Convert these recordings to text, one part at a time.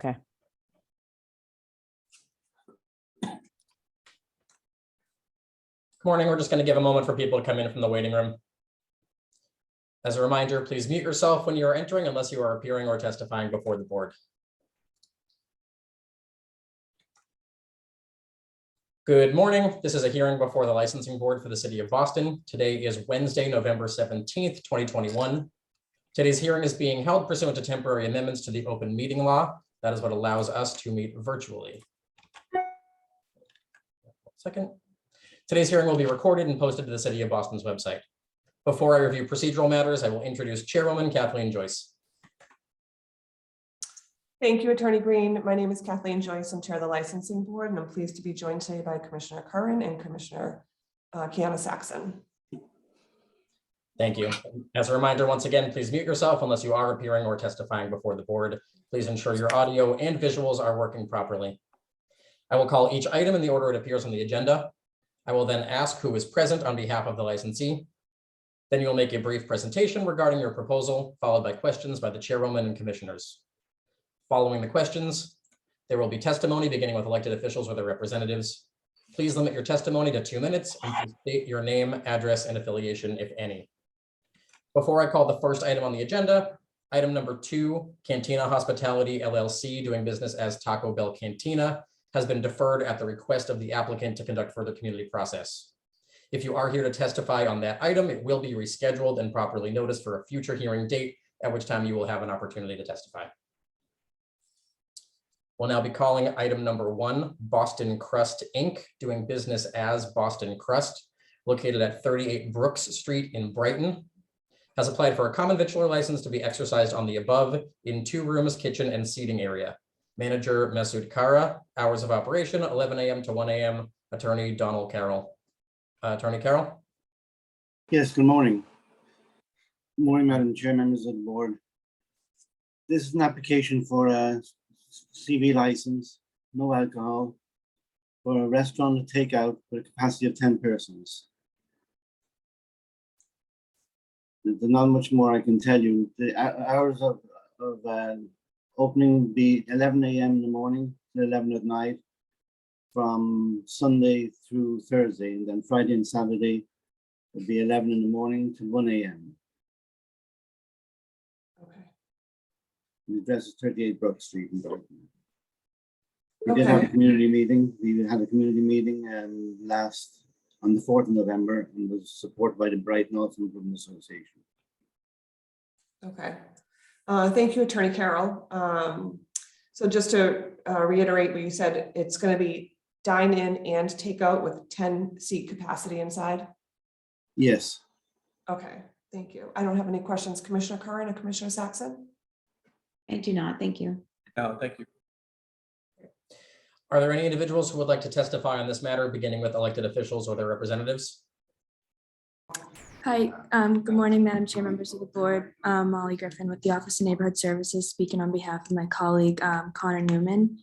Okay. Good morning. We're just going to give a moment for people to come in from the waiting room. As a reminder, please mute yourself when you are entering unless you are appearing or testifying before the board. Good morning. This is a hearing before the licensing board for the city of Boston. Today is Wednesday, November 17th, 2021. Today's hearing is being held pursuant to temporary amendments to the open meeting law. That is what allows us to meet virtually. Second. Today's hearing will be recorded and posted to the City of Boston's website. Before I review procedural matters, I will introduce Chairwoman Kathleen Joyce. Thank you, Attorney Green. My name is Kathleen Joyce. I'm Chair of the Licensing Board, and I'm pleased to be joined today by Commissioner Curran and Commissioner Kiana Saxon. Thank you. As a reminder, once again, please mute yourself unless you are appearing or testifying before the board. Please ensure your audio and visuals are working properly. I will call each item in the order it appears on the agenda. I will then ask who is present on behalf of the licensee. Then you will make a brief presentation regarding your proposal, followed by questions by the chairwoman and commissioners. Following the questions, there will be testimony beginning with elected officials or their representatives. Please limit your testimony to 2 minutes and please state your name, address, and affiliation, if any. Before I call the first item on the agenda, item number 2, Cantina Hospitality LLC, doing business as Taco Bell Cantina, has been deferred at the request of the applicant to conduct further community process. If you are here to testify on that item, it will be rescheduled and properly noticed for a future hearing date, at which time you will have an opportunity to testify. We'll now be calling item number 1, Boston Crust Inc., doing business as Boston Crust, located at 38 Brooks Street in Brighton, has applied for a common victular license to be exercised on the above in 2 rooms, kitchen, and seating area. Manager Masood Kara, hours of operation 11 a.m. to 1 a.m. Attorney Donald Carroll. Attorney Carroll. Yes, good morning. Good morning, Madam Chair, members of the board. This is an application for a CV license, no alcohol, for a restaurant to takeout with a capacity of 10 persons. There's not much more I can tell you. The hours of opening would be 11 a.m. in the morning to 11 at night from Sunday through Thursday, and then Friday and Saturday would be 11 in the morning to 1 a.m. Okay. The address is 38 Brook Street in Brighton. We did have a community meeting. We had a community meeting on the 4th of November and was supported by the Brighton Autumn Improvement Association. Okay. Thank you, Attorney Carroll. So just to reiterate what you said, it's going to be dine-in and takeout with 10 seat capacity inside? Yes. Okay, thank you. I don't have any questions. Commissioner Curran and Commissioner Saxon? I do not, thank you. No, thank you. Are there any individuals who would like to testify on this matter, beginning with elected officials or their representatives? Hi, good morning, Madam Chair, members of the board. Molly Griffin with the Office of Neighborhood Services, speaking on behalf of my colleague, Connor Newman.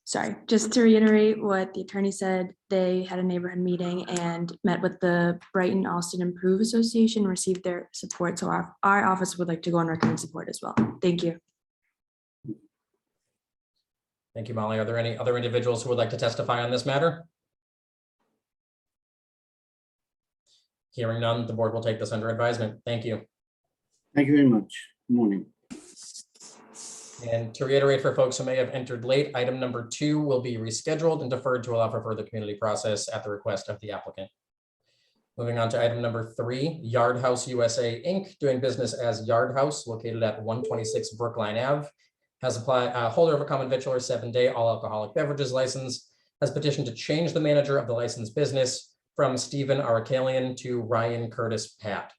Sorry, just to reiterate what the attorney said, they had a neighborhood meeting and met with the Brighton Allston Improve Association, received their support. So our office would like to go on record and support as well. Thank you. Thank you, Molly. Are there any other individuals who would like to testify on this matter? Hearing none, the board will take this under advisement. Thank you. Thank you very much. Good morning. And to reiterate for folks who may have entered late, item number 2 will be rescheduled and deferred to allow for further community process at the request of the applicant. Moving on to item number 3, Yard House USA Inc., doing business as Yard House, located at 126 Brookline Ave, has applied, holder of a common victular 7-day all alcoholic beverages license, has petitioned to change the manager of the licensed business from Stephen Arakalian to Ryan Curtis Pat.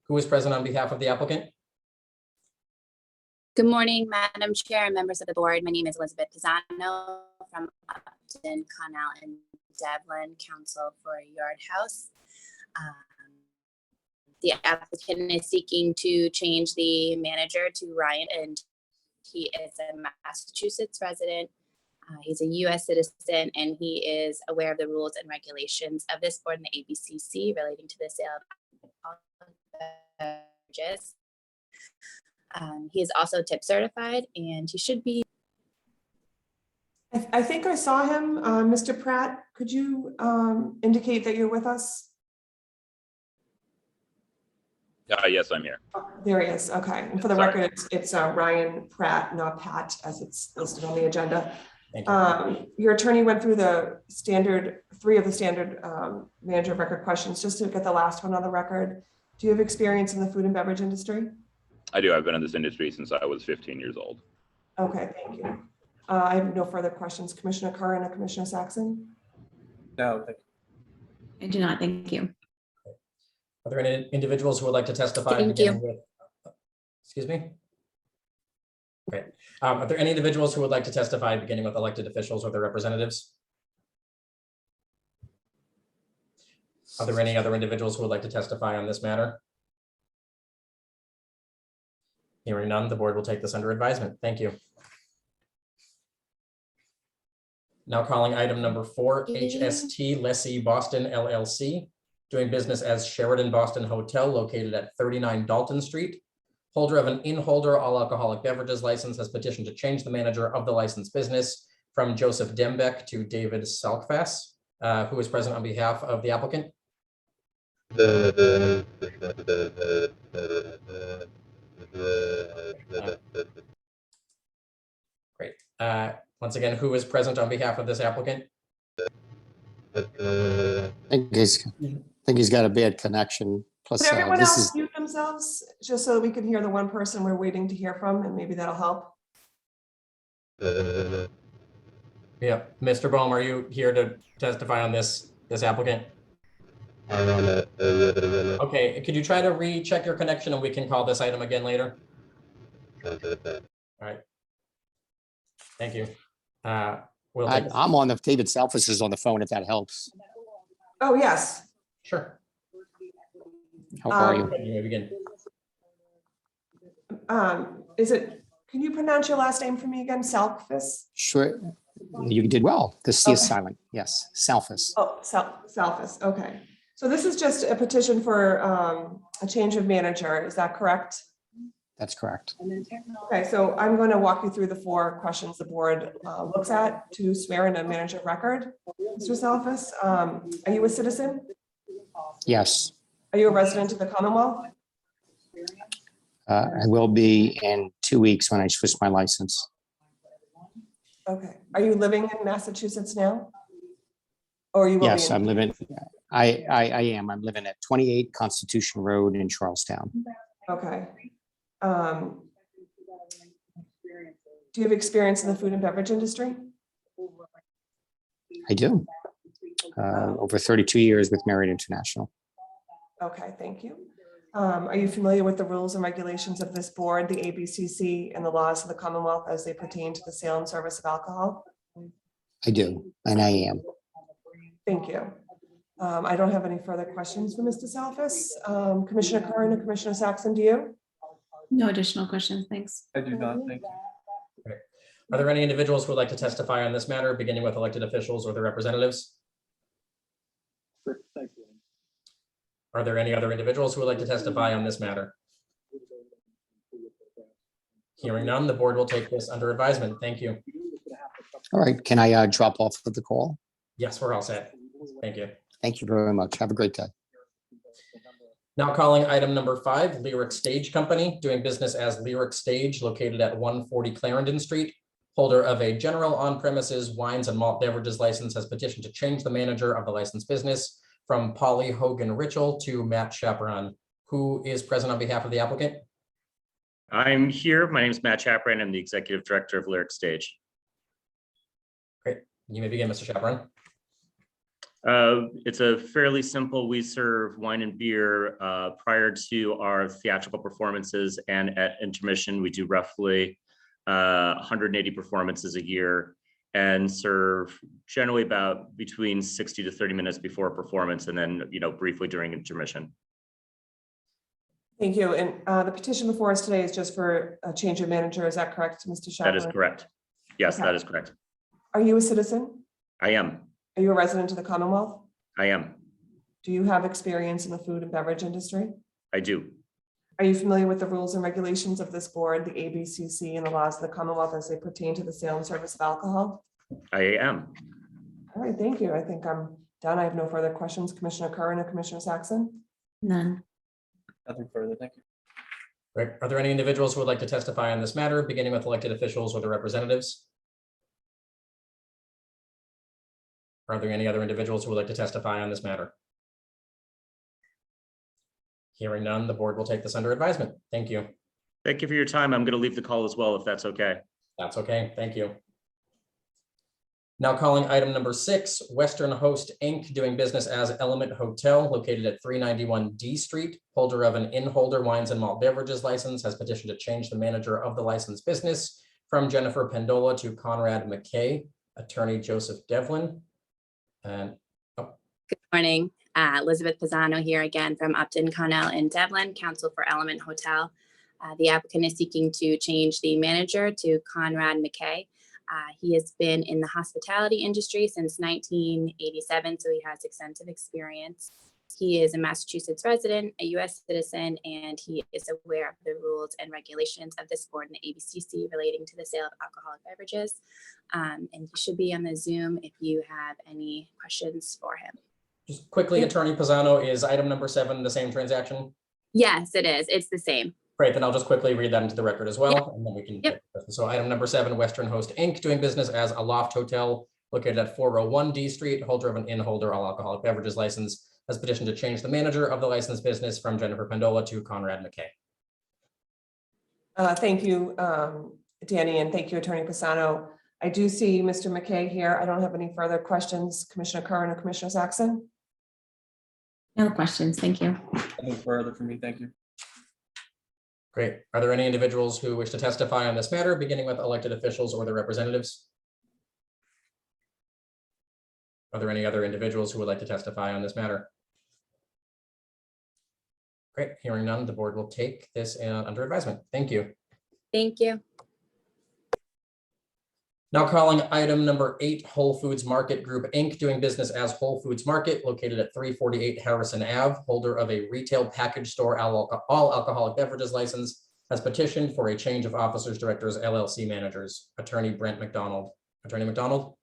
Who is present on behalf of the applicant? Good morning, Madam Chair and members of the board. My name is Elizabeth Pisano from Upton, Connell, and Devlin, counsel for Yard House. The applicant is seeking to change the manager to Ryan, and he is a Massachusetts resident. He's a U.S. citizen, and he is aware of the rules and regulations of this board and the ABCC relating to the sale of beverages. He is also tip certified, and he should be. I think I saw him, Mr. Pratt. Could you indicate that you're with us? Yes, I'm here. Oh, there he is. Okay. And for the Sorry. record, it's Ryan Pratt, not Pat, as it's listed on the agenda. Thank you. Your attorney went through the standard, 3 of the standard manager of record questions, just to get the last one on the record. Do you have experience in the food and beverage industry? I do. I've been in this industry since I was 15 years old. Okay, thank you. I have no further questions. Commissioner Curran or Commissioner Saxon? No, thank you. I do not, thank you. Are there any individuals who would like to testify? Thank beginning with- Excuse me? Great. Are there any individuals who would like to testify, beginning with elected officials or their representatives? Are there any other individuals who would like to testify on this matter? Hearing none, the board will take this under advisement. Thank you. Now calling item number 4, HST Lessee Boston LLC, doing business as Sheridan Boston Hotel located at 39 Dalton Street. Holder of an in-holder all alcoholic beverages license has petitioned to change the manager of the licensed business from Joseph Dembeck to David Salkfass, who is present on behalf of the applicant. Great. Once again, who is present on behalf of this applicant? I think he's got a bad connection. Plus, Could everyone this else is, mute themselves, just so that we can hear the one person we're waiting to hear from, and maybe that'll help? Yeah, Mr. Bohm, are you here to testify on this applicant? Okay, could you try to recheck your connection and we can call this item again later? All right. Thank you. We'll take, I'm on the, David Salfas is on the phone, if that helps. Oh, yes. sure. How are you? You may begin. Can you pronounce your last name for me again? Salkfis? Sure, you did well. The C is Okay. silent. Yes, Salfas. Oh, Salfis, okay. So this is just a petition for a change of manager, is that correct? That's correct. Okay, so I'm going to walk you through the 4 questions the board looks at to swear in a manager of record. Mr. Salfis, are you a citizen? Yes, Are you a resident of the Commonwealth? I will be in 2 weeks when I switch my license. Okay, are you living in Massachusetts now? Or you will be Yes, in- I'm living, I am. I'm living at 28 Constitution Road in Charlestown. Okay. Do you have experience in the food and beverage industry? I do. Over 32 years with Marriott International. Okay, thank you. Are you familiar with the rules and regulations of this board, the ABCC, and the laws of the Commonwealth as they pertain to the sale and service of alcohol? I do, and I am. Thank you. I don't have any further questions for Mr. Salfas. Commissioner Curran and Commissioner Saxon, do you? No additional questions, thanks. I do not, thank you. Are there any individuals who would like to testify on this matter, beginning with elected officials or their representatives? Thank you. Are there any other individuals who would like to testify on this matter? Hearing none, the board will take this under advisement. Thank you. All right, can I drop off of the call? Yes, we're all set. Thank you. Thank you very much. Have a great day. Now calling item number 5, Lyric Stage Company, doing business as Lyric Stage, located at 140 Clarendon Street. Holder of a general on-premises wines and malt beverages license has petitioned to change the manager of the licensed business from Polly Hogan Richel to Matt Chaperon, who is present on behalf of the applicant. I'm here. My name is Matt Chaperon. I'm the executive director of Lyric Stage. Great. You may begin, Mr. Chaperon. It's a fairly simple, we serve wine and beer prior to our theatrical performances, and at intermission, we do roughly 180 performances a year and serve generally about between 60 to 30 minutes before a performance, and then, briefly during intermission. Thank you. And the petition before us today is just for a change of manager. Is that correct, Mr. Shepard? That is correct. Yes, Okay. that is correct. Are you a citizen? I am. Are you a resident of the Commonwealth? I am. Do you have experience in the food and beverage industry? I do. Are you familiar with the rules and regulations of this board, the ABCC, and the laws of the Commonwealth as they pertain to the sale and service of alcohol? I am. All right, thank you. I think I'm done. I have no further questions. Commissioner Curran or Commissioner Saxon? None. Nothing further. Thank you. Great. Are there any individuals who would like to testify on this matter, beginning with elected officials or their representatives? Are there any other individuals who would like to testify on this matter? Hearing none, the board will take this under advisement. Thank you. Thank you for your time. I'm going to leave the call as well, if that's okay. That's okay. Thank you. Now calling item number 6, Western Host Inc. doing business as Element Hotel located at 391 D Street. Holder of an in-holder wines and malt beverages license has petitioned to change the manager of the licensed business from Jennifer Pendola to Conrad McKay. Attorney Joseph Devlin. And Good morning. Elizabeth Pisano here again from Upton, Connell, and Devlin, counsel for Element Hotel. The applicant is seeking to change the manager to Conrad McKay. He has been in the hospitality industry since 1987, so he has extensive experience. He is a Massachusetts resident, a U.S. citizen, and he is aware of the rules and regulations of this board and the ABCC relating to the sale of alcoholic beverages. And he should be on the Zoom if you have any questions for him. just quickly, Attorney Pisano, is item number 7 the same transaction? Yes, it is. It's the same. Great, then I'll just quickly read that into the record as well, Yep. and then we can. Yep. So item number 7, Western Host Inc. doing business as a Loft Hotel located at 401 D Street, holder of an in-holder all alcoholic beverages license, has petitioned to change the manager of the licensed business from Jennifer Pendola to Conrad McKay. Thank you, Danny, and thank you, Attorney Pisano. I do see Mr. McKay here. I don't have any further questions. Commissioner Curran or Commissioner Saxon? No questions. Thank you. Nothing further from me. Thank you. Great. Are there any individuals who wish to testify on this matter, beginning with elected officials or their representatives? Are there any other individuals who would like to testify on this matter? Great. Hearing none, the board will take this under advisement. Thank you. Thank you. Now calling item number 8, Whole Foods Market Group Inc. doing business as Whole Foods Market located at 348 Harrison Ave, holder of a retail package store all alcoholic beverages license, has petitioned for a change of officers, directors, LLC managers. Attorney Brent McDonald. Attorney McDonald.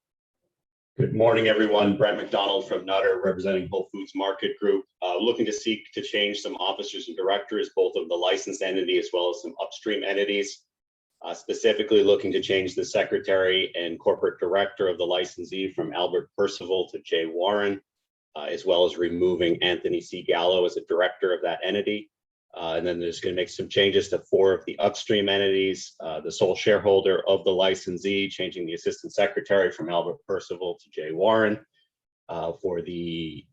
Good morning, everyone. Brent McDonald from Nutter, representing Whole Foods Market Group, looking to seek to change some officers and directors, both of the licensed entity as well as some upstream entities. Specifically looking to change the secretary and corporate director of the licensee from Albert Percival to Jay Warren, as well as removing Anthony C. Gallo as a director of that entity. And then there's going to make some changes to 4 of the upstream entities, the sole shareholder of the licensee, changing the assistant secretary from Albert Percival to Jay Warren. For the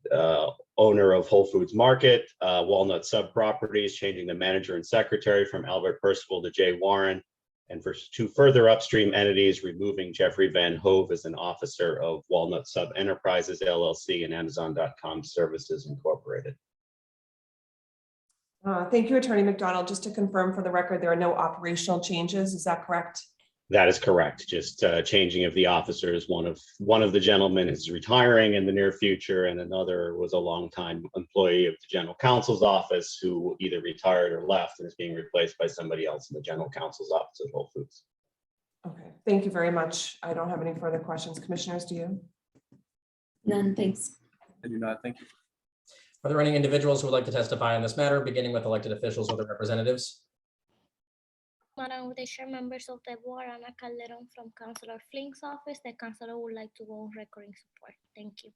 owner of Whole Foods Market, Walnut Sub Properties, changing the manager and secretary from Albert Percival to Jay Warren. And for 2 further upstream entities, removing Jeffrey Van Hove as an officer of Walnut Sub Enterprises LLC and Amazon.com Services Incorporated. Thank you, Attorney McDonald. Just to confirm for the record, there are no operational changes. Is that correct? That is correct. Just changing of the officers. One of the gentlemen is retiring in the near future, and another was a longtime employee of the general counsel's office who either retired or left and is being replaced by somebody else in the general counsel's office at Whole Foods. Okay, thank you very much. I don't have any further questions. Commissioners, do you? None. Thanks. I do not. Thank you. Are there any individuals who would like to testify on this matter, beginning with elected officials or their representatives? Madam Chair, members of the board, Ana Calderon from Councilor Flink's office. The councilor would like to go on record in support. Thank you.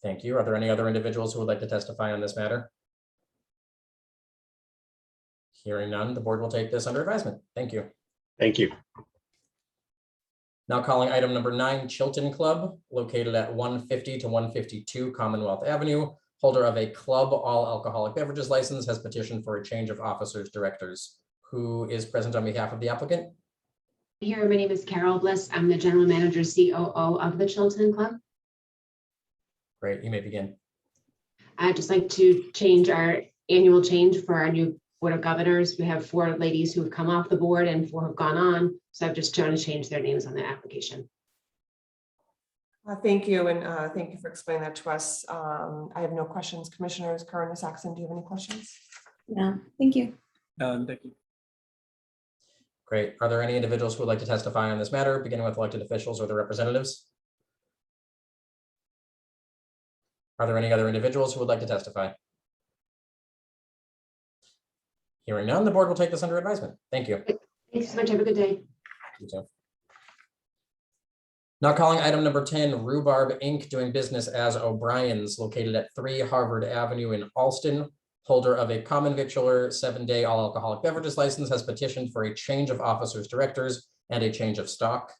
Thank you. Are there any other individuals who would like to testify on this matter? Hearing none, the board will take this under advisement. Thank you. Thank you. Now calling item number 9, Chilton Club, located at 150 to 152 Commonwealth Avenue. Holder of a club all alcoholic beverages license has petitioned for a change of officers, directors. Who is present on behalf of the applicant? Here, my name is Carol Bliss. I'm the general manager, COO of the Chilton Club. Great, you may begin. I'd just like to change our annual change for our new board of governors. We have 4 ladies who have come off the board and 4 have gone on. So I've just chosen to change their names on the application. Thank you, and thank you for explaining that to us. I have no questions. Commissioners Curran and Saxon, do you have any questions? No, thank you. Thank you. Great. Are there any individuals who would like to testify on this matter, beginning with elected officials or their representatives? Are there any other individuals who would like to testify? Hearing none, the board will take this under advisement. Thank you. Thanks so much. Have a good day. You too. Now calling item number 10, Rhubarb Inc. doing business as O'Brien's, located at 3 Harvard Avenue in Alston. Holder of a common victular 7-day all alcoholic beverages license has petitioned for a change of officers, directors, and a change of stock.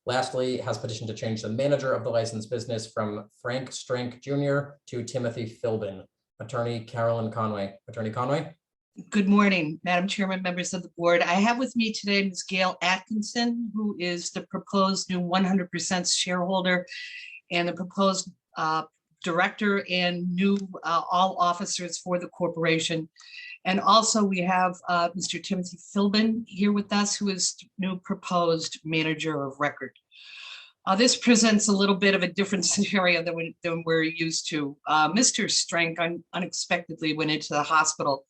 Lastly, has petitioned to change the manager of the licensed business from Frank Strank Jr. to Timothy Philbin. Attorney Carolyn Conway. Attorney Conway. Good morning, Madam Chairman, members of the board. I have with me today Ms. Gail Atkinson, who is the proposed new 100% shareholder and the proposed director and new all officers for the corporation. And also we have Mr. Timothy Philbin here with us, who is new proposed manager of record. This presents a little bit of a different scenario than we're used to. Mr. Strank unexpectedly went into the hospital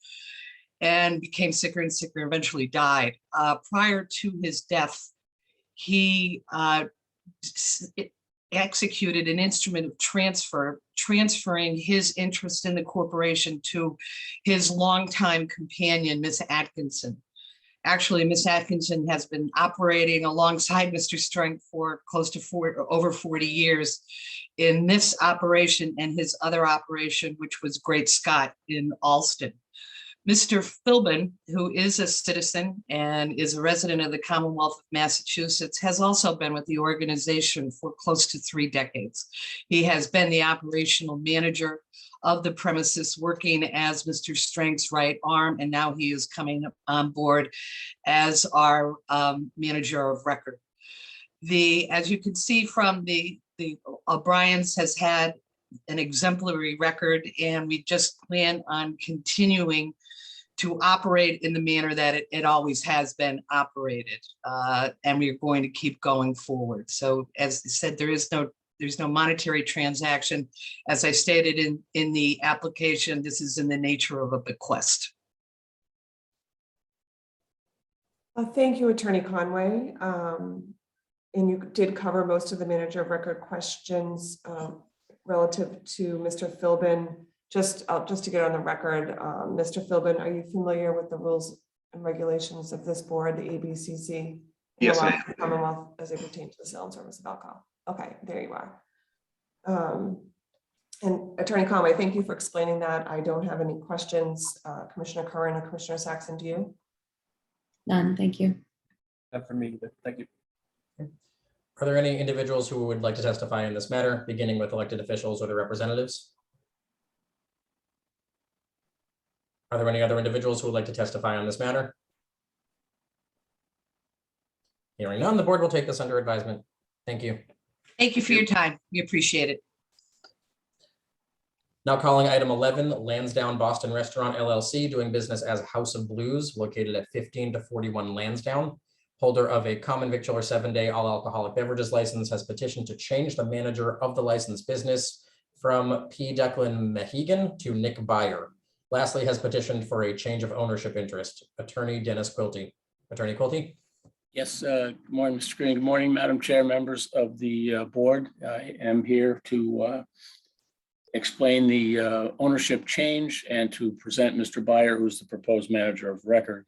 and became sicker and sicker, eventually died. Prior to his death, he executed an instrument of transferring his interest in the corporation to his longtime companion, Miss Atkinson. Actually, Miss Atkinson has been operating alongside Mr. Strank for close to over 40 years in this operation and his other operation, which was Great Scott in Alston. Mr. Philbin, who is a citizen and is a resident of the Commonwealth of Massachusetts, has also been with the organization for close to 3 decades. He has been the operational manager of the premises, working as Mr. Strank's right arm, and now he is coming on board as our manager of record. As you can see from the O'Brien's has had an exemplary record, and we just plan on continuing to operate in the manner that it always has been operated. And we're going to keep going forward. So as I said, there's no monetary transaction. As I stated in the application, this is in the nature of a bequest. Thank you, Attorney Conway. And you did cover most of the manager of record questions relative to Mr. Philbin. Just to get on the record, Mr. Philbin, are you familiar with the rules and regulations of this board, the ABCC? Yes, I am. Commonwealth as they pertain to the sale and service of alcohol. Okay, there you are. And Attorney Conway, thank you for explaining that. I don't have any questions. Commissioner Curran or Commissioner Saxon, do you? None, thank you. Not for me either. Thank you. Are there any individuals who would like to testify in this matter, beginning with elected officials or their representatives? Are there any other individuals who would like to testify on this matter? Hearing none, the board will take this under advisement. Thank you. Thank you for your time. We appreciate it. Now calling item 11, Lansdowne Boston Restaurant LLC, doing business as House of Blues, located at 15 to 41 Lansdowne. Holder of a common victular 7-day all alcoholic beverages license has petitioned to change the manager of the licensed business from P. Declan Mehegan to Nick Byer. Lastly, has petitioned for a change of ownership interest. Attorney Dennis Quilty. Attorney Quilty. Yes, good morning, Mr. Green. Good morning, Madam Chair, members of the board. I am here to explain the ownership change and to present Mr. Byer, who's the proposed manager of record.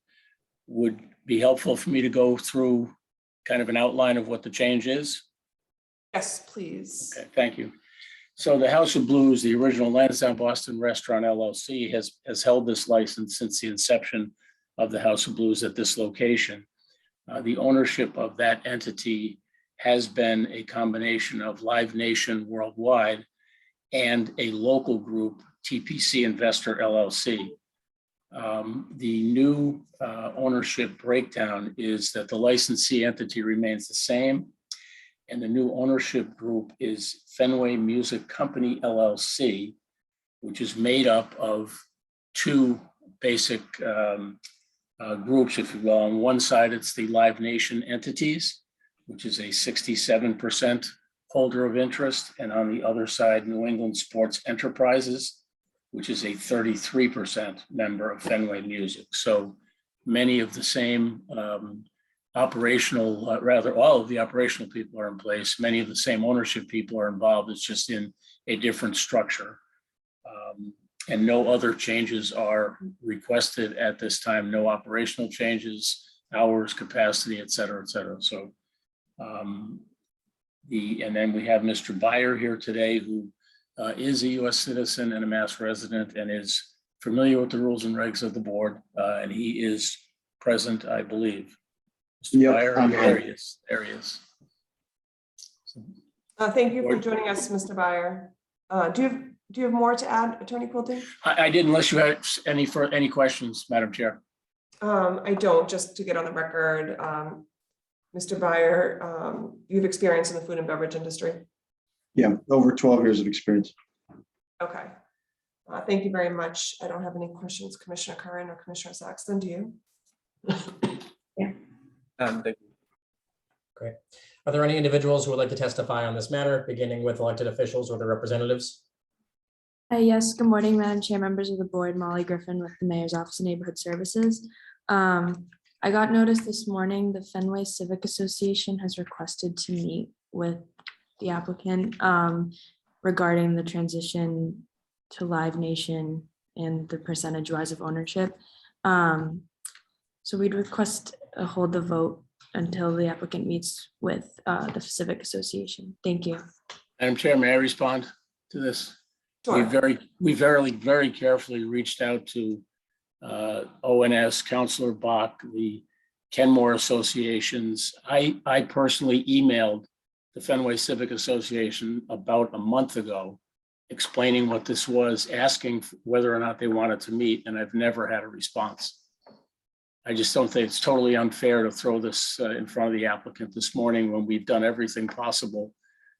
Would be helpful for me to go through kind of an outline of what the change is? Yes, please. Okay, thank you. So the House of Blues, the original Lansdowne Boston Restaurant LLC, has held this license since the inception of the House of Blues at this location. The ownership of that entity has been a combination of Live Nation Worldwide and a local group, TPC Investor LLC. The new ownership breakdown is that the licensee entity remains the same, and the new ownership group is Fenway Music Company LLC, which is made up of 2 basic groups, if you will. On one side, it's the Live Nation entities, which is a 67% holder of interest, and on the other side, New England Sports Enterprises, which is a 33% member of Fenway Music. So many of the same operational, rather all of the operational people are in place. Many of the same ownership people are involved. It's just in a different structure. And no other changes are requested at this time. No operational changes, hours, capacity, et cetera, et cetera. So and then we have Mr. Byer here today, who is a US citizen and a Mass resident and is familiar with the rules and regs of the board. And he is present, I believe. Mr. Byer, there he is. There he is. Thank you for joining us, Mr. Byer. Do you have more to add, Attorney Quilty? I did, unless you had any questions, Madam Chair. I don't, just to get on the record. Mr. Byer, you have experience in the food and beverage industry? Yeah, over 12 years of experience. Okay. Thank you very much. I don't have any questions, Commissioner Curran or Commissioner Saxton, do you? Thank you. Great. Are there any individuals who would like to testify on this matter, beginning with elected officials or their representatives? Yes, good morning, Madam Chair, members of the board, Molly Griffin with the Mayor's Office of Neighborhood Services. I got notice this morning, the Fenway Civic Association has requested to meet with the applicant regarding the transition to Live Nation and the percentage-wise of ownership. So we'd request a hold the vote until the applicant meets with the Civic Association. Thank you. Madam Chair, may I respond to this? Sure. We very carefully reached out to ONS, Councilor Bach, the Kenmore associations. I personally emailed the Fenway Civic Association about a month ago, explaining what this was, asking whether or not they wanted to meet, and I've never had a response. I just don't think it's totally unfair to throw this in front of the applicant this morning when we've done everything possible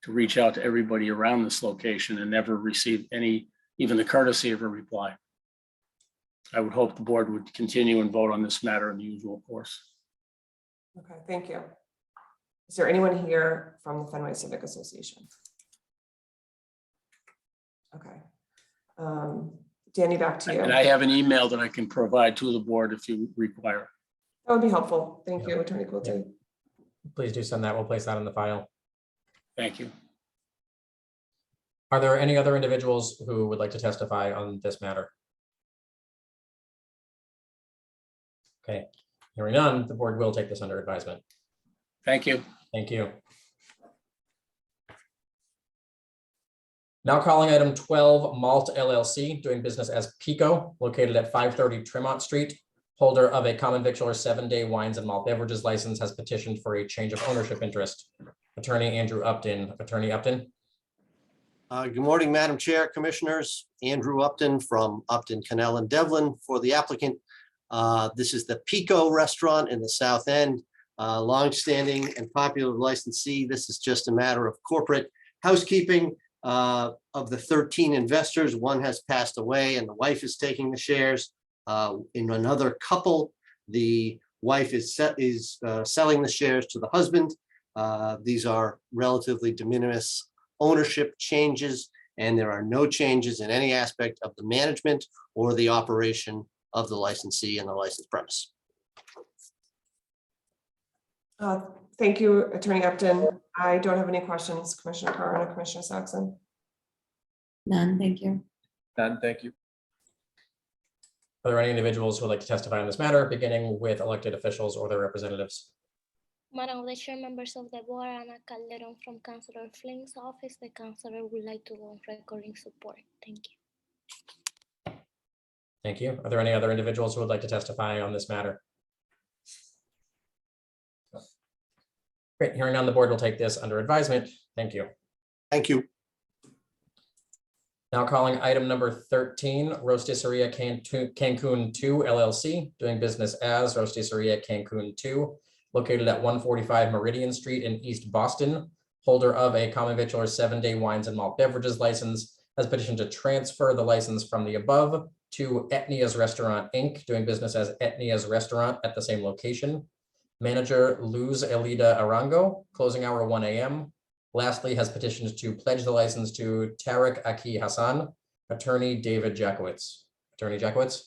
to reach out to everybody around this location and never receive even the courtesy of a reply. I would hope the board would continue and vote on this matter in the usual course. Okay, thank you. Is there anyone here from the Fenway Civic Association? Okay. Danny, back to you. And I have an email that I can provide to the board if you require. That would be helpful. Thank you, Attorney Quilty. Please do send that. We'll place that in the file. Thank you. Are there any other individuals who would like to testify on this matter? Okay, hearing none, the board will take this under advisement. Thank you. Thank you. Now calling item 12, Malt LLC, doing business as Pico, located at 530 Tremont Street. Holder of a common victular 7-day wines and malt beverages license has petitioned for a change of ownership interest. Attorney Andrew Upton. Attorney Upton. Good morning, Madam Chair, Commissioners. Andrew Upton from Upton, Cannell and Devlin for the applicant. This is the Pico restaurant in the South End, longstanding and popular licensee. This is just a matter of corporate housekeeping. Of the 13 investors, one has passed away and the wife is taking the shares. In another couple, the wife is selling the shares to the husband. These are relatively de minimis ownership changes, and there are no changes in any aspect of the management or the operation of the licensee and the licensed premise. Thank you, Attorney Upton. I don't have any questions, Commissioner Curran or Commissioner Saxon. None, thank you. None, thank you. Are there any individuals who would like to testify on this matter, beginning with elected officials or their representatives? Madam of the Chair, members of the board, Ana Calderon from Councilor Flink's office. The councilor would like to go on record in support. Thank you. Thank you. Are there any other individuals who would like to testify on this matter? Great. Hearing none, the board will take this under advisement. Thank you. Thank you. Now calling item number 13, Rosticeria Cancun 2 LLC, doing business as Rosticeria Cancun 2, located at 145 Meridian Street in East Boston. Holder of a common victular 7-day wines and malt beverages license has petitioned to transfer the license from the above to Etnia's Restaurant Inc., doing business as Etnia's Restaurant at the same location. Manager Luz Elida Arango, closing hour 1 a.m. Lastly, has petitioned to pledge the license to Tarek Aki Hassan, attorney David Jackowitz. Attorney Jackowitz.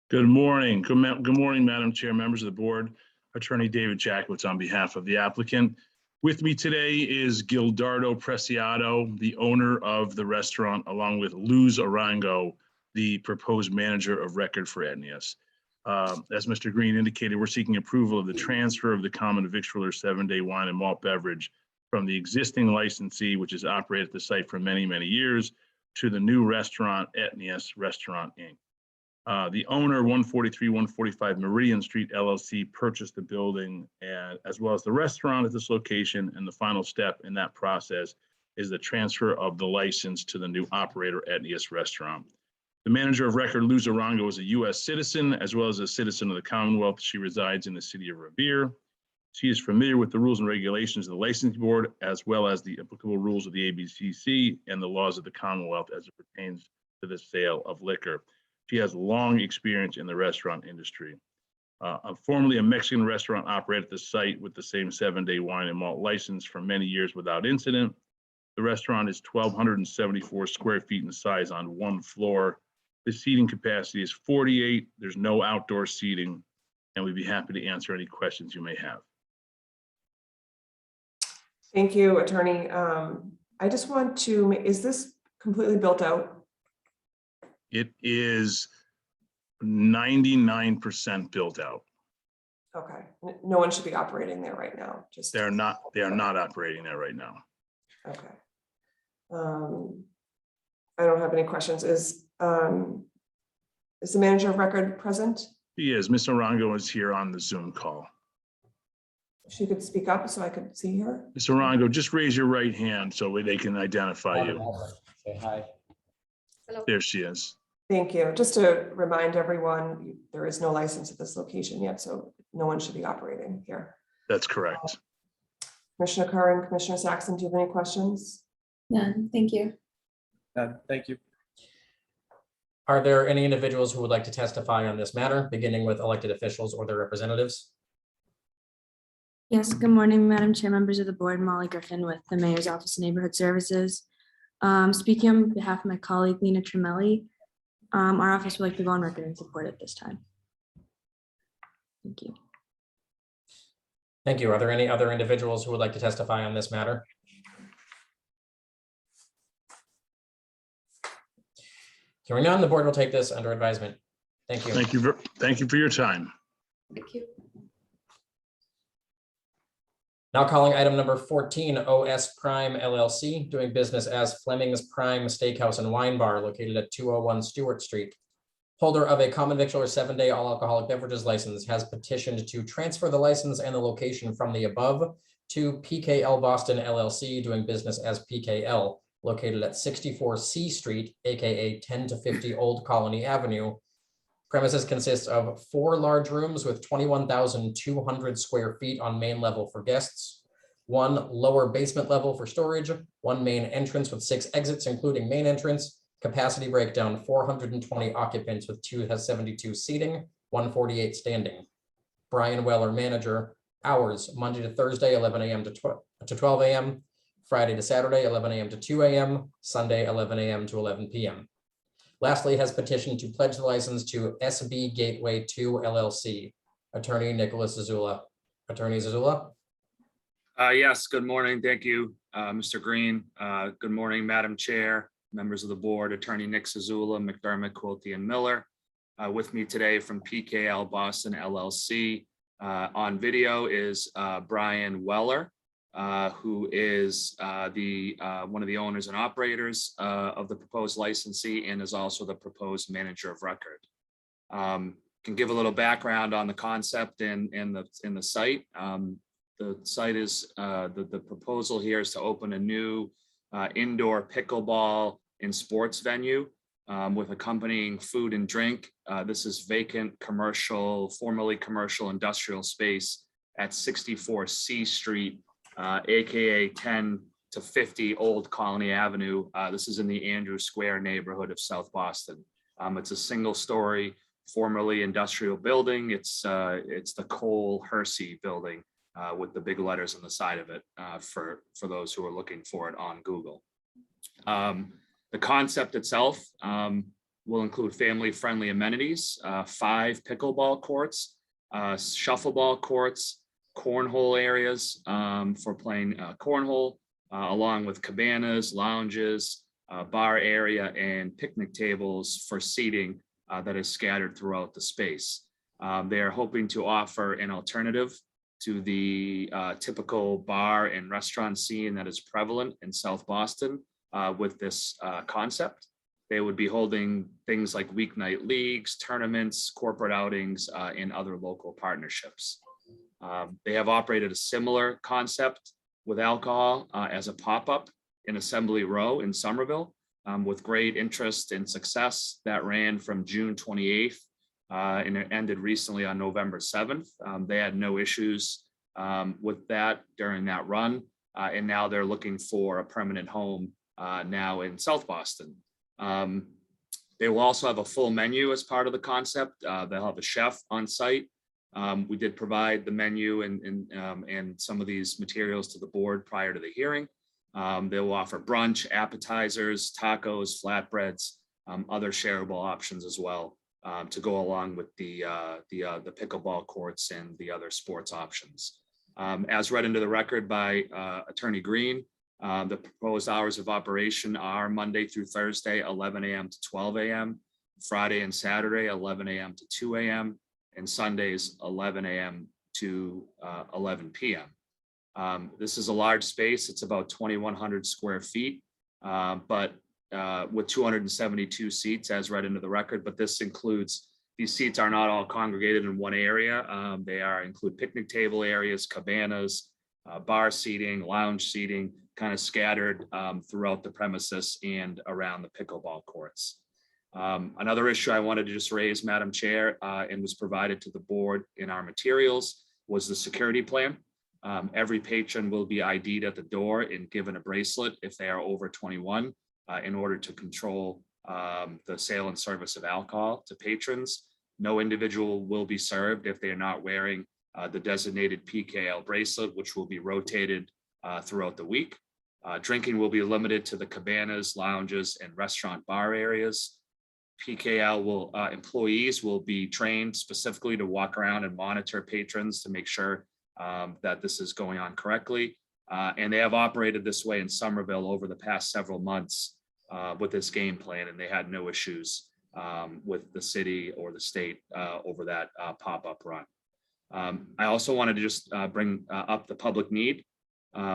Good morning. Good morning, Madam Chair, members of the board. Attorney David Jackowitz on behalf of the applicant. With me today is Gildardo Preciado, the owner of the restaurant, along with Luz Arango, the proposed manager of record for Etnias. As Mr. Green indicated, we're seeking approval of the transfer of the common victualler 7-day wine and malt beverage from the existing licensee, which has operated at the site for many, many years, to the new restaurant, Etnias Restaurant, Inc. The owner, 143-145 Meridian Street LLC, purchased the building and as well as the restaurant at this location. And the final step in that process is the transfer of the license to the new operator, Etnias Restaurant. The manager of record, Luz Arango, is a U.S. citizen as well as a citizen of the Commonwealth. She resides in the city of Revere. She is familiar with the rules and regulations of the licensing board, as well as the applicable rules of the ABCC and the laws of the Commonwealth as it pertains to the sale of liquor. She has long experience in the restaurant industry. Formerly a Mexican restaurant operated at the site with the same 7-day wine and malt license for many years without incident. The restaurant is 1,274 square feet in size on one floor. The seating capacity is 48. There's no outdoor seating, and we'd be happy to answer any questions you may have. Thank you, attorney. I just want to, is this completely built out? It is 99% built out. Okay, no one should be operating there right now. Just They are not operating there right now. okay. I don't have any questions. Is the manager of record present? He is. Ms. Arango is here on the Zoom call. She could speak up so I could see her. Ms. Arango, just raise your right hand so they can identify you. Say hi. Hello. There she is. Thank you. Just to remind everyone, there is no license at this location yet, so no one should be operating here. That's correct. Commissioner Curran, Commissioner Saxon, do you have any questions? None, thank you. None, thank you. Are there any individuals who would like to testify on this matter, beginning with elected officials or their representatives? Yes, good morning, Madam Chair, members of the board. Molly Griffin with the Mayor's Office of Neighborhood Services. Speaking on behalf of my colleague, Lena Tremelli, our office would like to go on record and support at this time. Thank you. Thank you. Are there any other individuals who would like to testify on this matter? Hearing none, the board will take this under advisement. Thank you. Thank you for your time. Thank you. Now calling item number 14, OS Prime LLC, doing business as Fleming's Prime Steakhouse and Wine Bar located at 201 Stewart Street. Holder of a common victualler 7-day all alcoholic beverages license has petitioned to transfer the license and the location from the above to PKL Boston LLC, doing business as PKL, located at 64 C Street, aka 10 to 50 Old Colony Avenue. Premises consist of 4 large rooms with 21,200 square feet on main level for guests, 1 lower basement level for storage, 1 main entrance with 6 exits, including main entrance, capacity breakdown, 420 occupants with 272 seating, 148 standing. Brian Weller, manager. Hours, Monday to Thursday, 11 a.m. to 12 a.m., Friday to Saturday, 11 a.m. to 2 a.m., Sunday, 11 a.m. to 11 p.m. Lastly, has petitioned to pledge the license to SB Gateway 2 LLC. Attorney Nicholas Zazula. Attorney Zazula. Yes, good morning. Thank you, Mr. Green. Good morning, Madam Chair, members of the board, Attorney Nick Zazula, McDermott, Quilty, and Miller. With me today from PKL Boston LLC. On video is Brian Weller, who is one of the owners and operators of the proposed licensee and is also the proposed manager of record. Can give a little background on the concept in the site. The site is the proposal here is to open a new indoor pickleball and sports venue with accompanying food and drink. This is vacant commercial, formerly commercial industrial space at 64 C Street, AKA 10 to 50 Old Colony Avenue. This is in the Andrew Square neighborhood of South Boston. It's a single story, formerly industrial building. It's the Cole Hersey building. with the big letters on the side of it for those who are looking for it on Google. The concept itself will include family-friendly amenities, 5 pickleball courts, shuffleball courts, cornhole areas for playing cornhole, along with cabanas, lounges, bar area, and picnic tables for seating that is scattered throughout the space. They are hoping to offer an alternative to the typical bar and restaurant scene that is prevalent in South Boston with this concept. They would be holding things like weeknight leagues, tournaments, corporate outings, and other local partnerships. They have operated a similar concept with alcohol as a pop-up in Assembly Row in Somerville with great interest and success that ran from June 28th and it ended recently on November 7th. They had no issues with that during that run. And now they're looking for a permanent home now in South Boston. They will also have a full menu as part of the concept. They'll have a chef on site. We did provide the menu and some of these materials to the board prior to the hearing. They will offer brunch, appetizers, tacos, flatbreads, other shareable options as well to go along with the pickleball courts and the other sports options. As read into the record by Attorney Green, the proposed hours of operation are Monday through Thursday, 11 a.m. to 12 a.m., Friday and Saturday, 11 a.m. to 2 a.m., and Sundays, 11 a.m. to 11 p.m. This is a large space. It's about 2,100 square feet, but with 272 seats as read into the record. But this includes, these seats are not all congregated in one area. They include picnic table areas, cabanas, bar seating, lounge seating, kind of scattered throughout the premises and around the pickleball courts. Another issue I wanted to just raise, Madam Chair, and was provided to the board in our materials, was the security plan. Every patron will be ID'd at the door and given a bracelet if they are over 21 in order to control the sale and service of alcohol to patrons. No individual will be served if they are not wearing the designated PKL bracelet, which will be rotated throughout the week. Drinking will be limited to the cabanas, lounges, and restaurant bar areas. PKL employees will be trained specifically to walk around and monitor patrons to make sure that this is going on correctly. And they have operated this way in Somerville over the past several months with this game plan, and they had no issues with the city or the state over that pop-up run. I also wanted to just bring up the public need.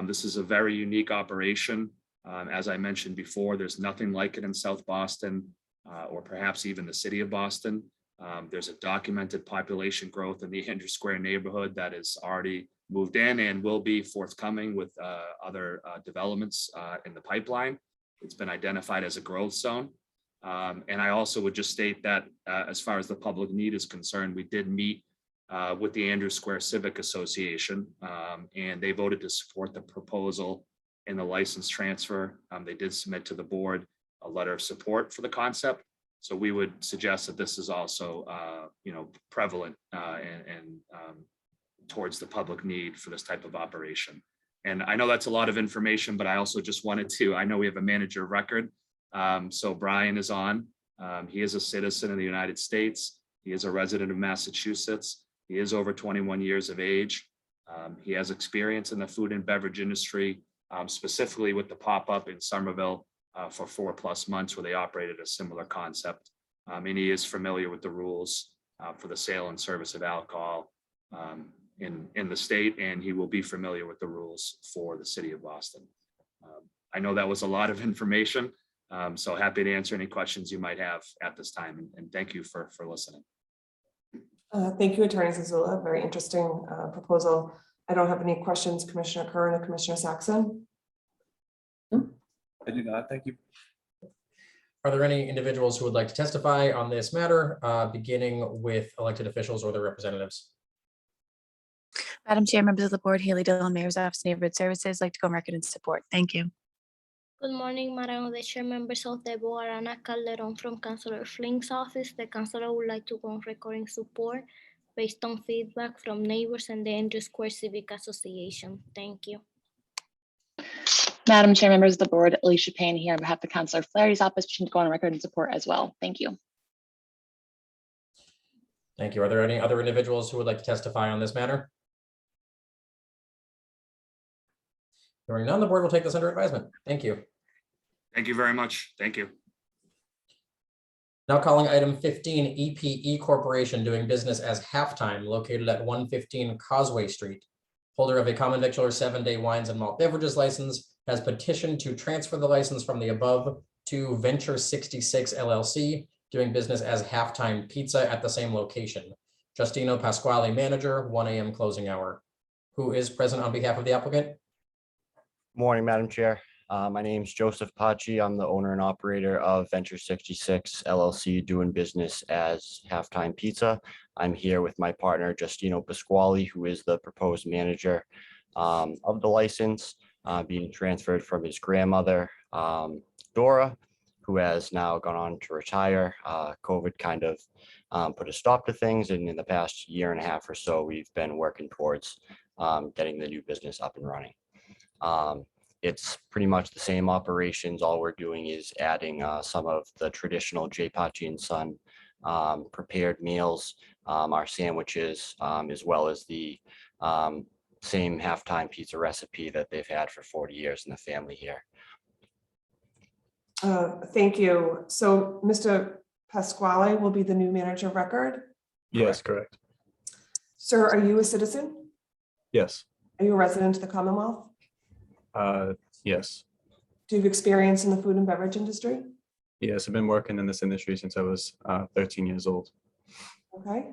This is a very unique operation. As I mentioned before, there's nothing like it in South Boston or perhaps even the city of Boston. There's a documented population growth in the Andrew Square neighborhood that is already moved in and will be forthcoming with other developments in the pipeline. It's been identified as a growth zone. And I also would just state that as far as the public need is concerned, we did meet with the Andrew Square Civic Association, and they voted to support the proposal in the license transfer. They did submit to the board a letter of support for the concept. So we would suggest that this is also, prevalent and towards the public need for this type of operation. And I know that's a lot of information, but I also just wanted to, I know we have a manager of record. So Brian is on. He is a citizen of the United States. He is a resident of Massachusetts. He is over 21 years of age. He has experience in the food and beverage industry, specifically with the pop-up in Somerville for 4+ months where they operated a similar concept. And he is familiar with the rules for the sale and service of alcohol in the state, and he will be familiar with the rules for the city of Boston. I know that was a lot of information, so happy to answer any questions you might have at this time, and thank you for listening. Thank you, Attorney Zazula. Very interesting proposal. I don't have any questions, Commissioner Curran or Commissioner Saxon. I do not. Thank you. Are there any individuals who would like to testify on this matter, beginning with elected officials or their representatives? Madam Chair, members of the board, Haley Dillon, Mayor's Office of Neighborhood Services, like to go on record in support. Thank you. Good morning, Madam Chair, members of the board. Ana Calderon from Councilor Flink's office. The councilor would like to go on record in support. based on feedback from neighbors and the Andrew Square Civic Association. Thank you. Madam Chair, members of the board, Alicia Payne here on behalf of Councilor Flaherty's office, to go on record in support as well. Thank you. Thank you. Are there any other individuals who would like to testify on this matter? Hearing none, the board will take this under advisement. Thank you. Thank you very much. Thank you. Now calling item 15, EPE Corporation doing business as Halftime located at 115 Causeway Street. Holder of a common victular 7-day wines and malt beverages license has petitioned to transfer the license from the above to Venture 66 LLC doing business as Halftime Pizza at the same location. Justino Pasquale, manager, 1 a.m. closing hour. Who is present on behalf of the applicant? Morning, Madam Chair. My name is Joseph Pachi. I'm the owner and operator of Venture 66 LLC doing business as Halftime Pizza. I'm here with my partner, Justino Pasquale, who is the proposed manager of the license, being transferred from his grandmother, Dora, who has now gone on to retire. COVID kind of put a stop to things, and in the past year and a half or so, we've been working towards getting the new business up and running. It's pretty much the same operations. All we're doing is adding some of the traditional J. Pachi and Son prepared meals, our sandwiches, as well as the same Halftime Pizza recipe that they've had for 40 years in the family here. Thank you. So Mr. Pasquale will be the new manager of record. Yes, correct. Sir, are you a citizen? Yes. Are you a resident of the Commonwealth? Yes. Do you have experience in the food and beverage industry? Yes, I've been working in this industry since I was 13 years old. Okay.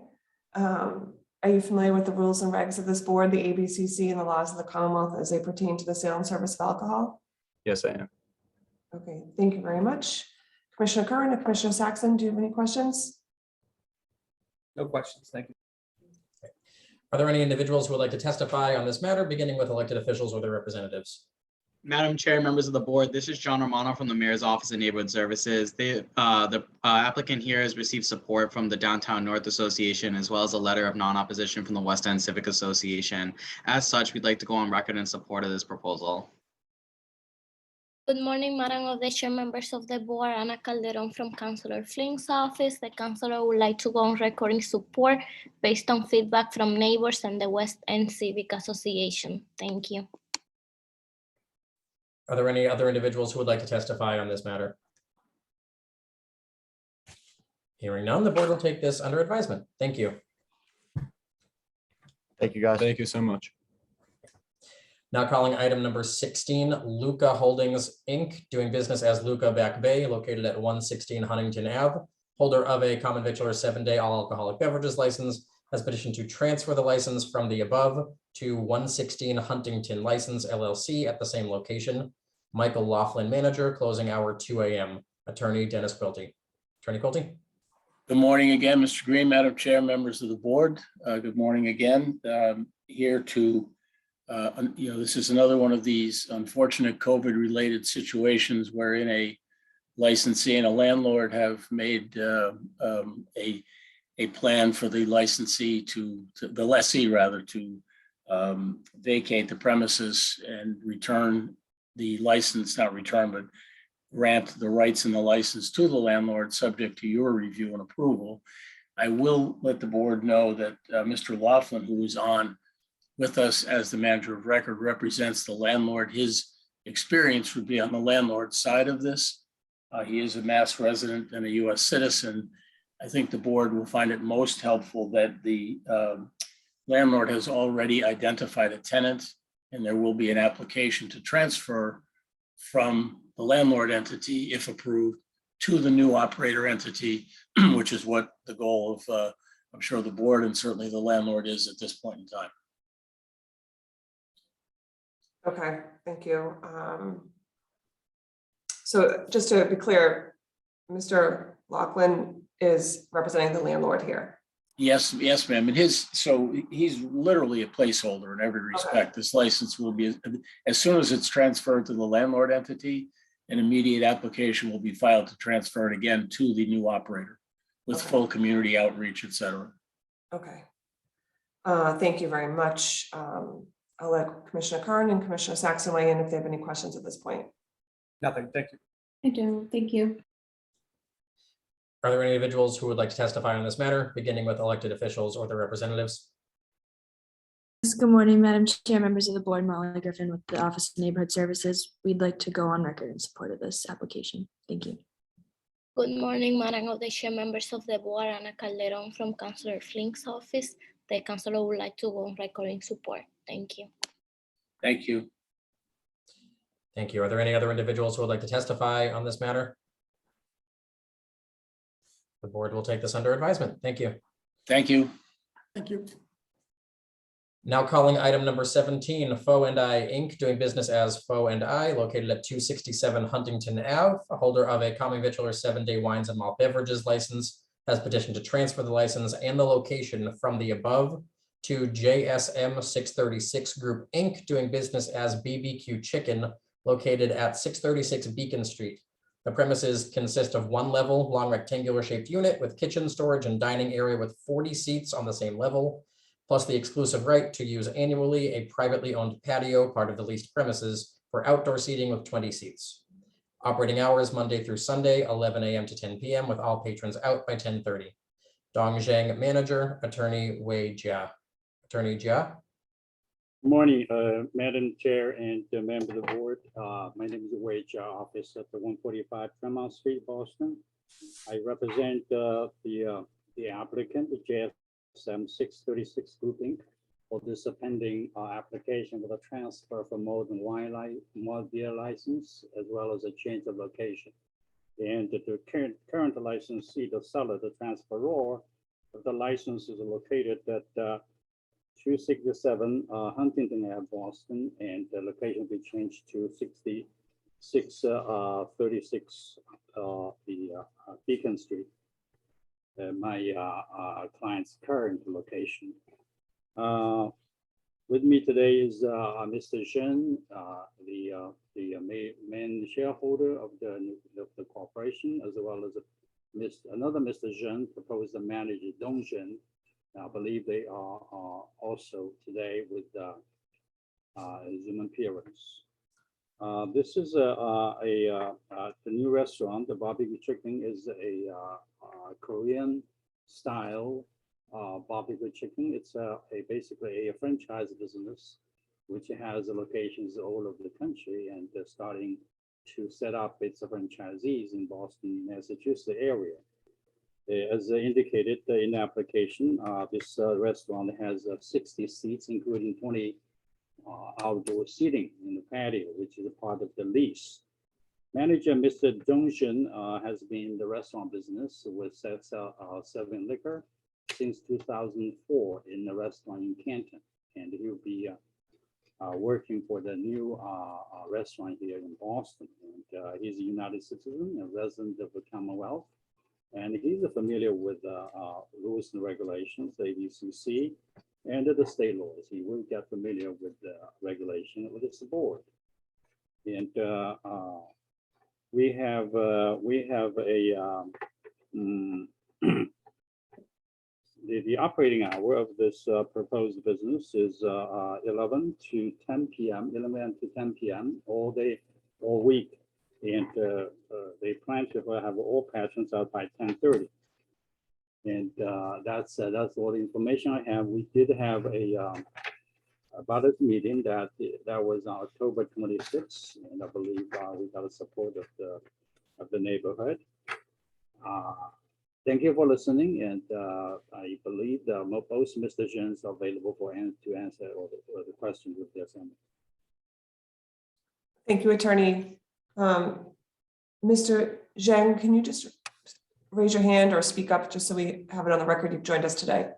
Are you familiar with the rules and regs of this board, the ABCC, and the laws of the Commonwealth as they pertain to the sale and service of alcohol? Yes, I am. Okay, thank you very much. Commissioner Curran and Commissioner Saxon, do you have any questions? No questions. Thank you. Are there any individuals who would like to testify on this matter, beginning with elected officials or their representatives? Madam Chair, members of the board, this is John Romano from the Mayor's Office of Neighborhood Services. The applicant here has received support from the Downtown North Association, as well as a letter of non-opposition from the West End Civic Association. As such, we'd like to go on record in support of this proposal. Good morning, Madam of the Chair, members of the board. Ana Calderon from Councilor Flink's office. The councilor would like to go on record in support based on feedback from neighbors and the West End Civic Association. Thank you. Are there any other individuals who would like to testify on this matter? Hearing none, the board will take this under advisement. Thank you. Thank you, guys. Thank you so much. Now calling item number 16, Luca Holdings, Inc., doing business as Luca Back Bay, located at 116 Huntington Ave. Holder of a common victular 7-day all alcoholic beverages license has petitioned to transfer the license from the above to 116 Huntington License LLC at the same location. Michael Laughlin, manager, closing hour 2 a.m. Attorney Dennis Quilty. Attorney Quilty. Good morning again, Mr. Green, Madam Chair, members of the board. Good morning again. Here to, this is another one of these unfortunate COVID-related situations wherein a licensee and a landlord have made a plan for the licensee the lessee rather, to vacate the premises and return the license, not return, but grant the rights and the license to the landlord, subject to your review and approval. I will let the board know that Mr. Laughlin, who is on with us as the manager of record, represents the landlord. His experience would be on the landlord side of this. He is a Mass resident and a U.S. citizen. I think the board will find it most helpful that the landlord has already identified a tenant, and there will be an application to transfer from the landlord entity, if approved, to the new operator entity, which is what the goal of, I'm sure, the board and certainly the landlord is at this point in time. Okay, thank you. So just to be clear, Mr. Laughlin is representing the landlord here. Yes, ma'am. And he's literally a placeholder in every respect. Okay. This license will be, as soon as it's transferred to the landlord entity, an immediate application will be filed to transfer it again to the new operator with full community outreach, et cetera. Okay, Thank you very much. I'll let Commissioner Curran and Commissioner Saxon weigh in if they have any questions at this point. Nothing, thank you. I do, thank you. Are there any individuals who would like to testify on this matter, beginning with elected officials or their representatives? Yes, good morning, Madam Chair, members of the board, Molly Griffin with the Office of Neighborhood Services. We'd like to go on record in support of this application. Thank you. Good morning, Madam of the Chair, members of the board, Ana Calderon from Councillor Flink's office. The councillor would like to go on record in support. Thank you. Thank you. Thank you. Are there any other individuals who would like to testify on this matter? The board will take this under advisement. Thank you. Thank you. Thank you. Now calling item number 17, Fo and I Inc., doing business as Fo and I, located at 267 Huntington Ave. A holder of a common victular 7-day wines and malt beverages license has petitioned to transfer the license and the location from the above to JSM 636 Group Inc., doing business as BBQ Chicken, located at 636 Beacon Street. The premises consist of one level, long rectangular shaped unit with kitchen, storage, and dining area with 40 seats on the same level, plus the exclusive right to use annually a privately owned patio, part of the leased premises, for outdoor seating with 20 seats. Operating hours Monday through Sunday, 11 a.m. to 10 p.m. with all patrons out by 10:30. Dong Zhang, manager, attorney Wei Jia. Attorney Jia. Good morning, Madam Chair and the member of the board. My name is Wei Jia, office at the 145 Fremont Street, Boston. I represent the applicant, the JSM 636 Group Inc. for this pending application with a transfer for more than one beer license, as well as a change of location. And the current licensee, the seller, the transferor, the license is located at 267 Huntington Ave, Boston, and the location will be changed to 36 Beacon Street, my client's current location. With me today is Mr. Shen, the main shareholder of the corporation, as well as another Mr. Shen, proposed manager Dong Shen. I believe they are also today with Zoom appearance. This is the new restaurant. The barbecue chicken is a Korean style barbecue chicken. It's basically a franchise business which has locations all over the country, and they're starting to set up its franchisees in Boston, Massachusetts area. As indicated in the application, this restaurant has 60 seats, including 20 outdoor seating in the patio, which is a part of the lease. Manager Mr. Dongshin has been in the restaurant business with serving liquor since 2004 in the restaurant in Canton, and he will be working for the new restaurant here in Boston. And he's a United citizen, a resident of the Commonwealth, and he's familiar with rules and regulations, the ABCC, and the state laws. He will get familiar with the regulation with its board. And we have a the operating hour of this proposed business is 11 to 10 p.m., 11 to 10 p.m. all day, all week. And they plan to have all patrons out by 10:30. And that's all the information I have. We did have about a meeting that was on October 26th, and I believe we got the support of the neighborhood. Thank you for listening, and I believe that both Mr. Jones are available to answer all the questions with their family. Thank you, attorney. Mr. Zhang, can you just raise your hand or speak up just so we have it on the record you've joined us today?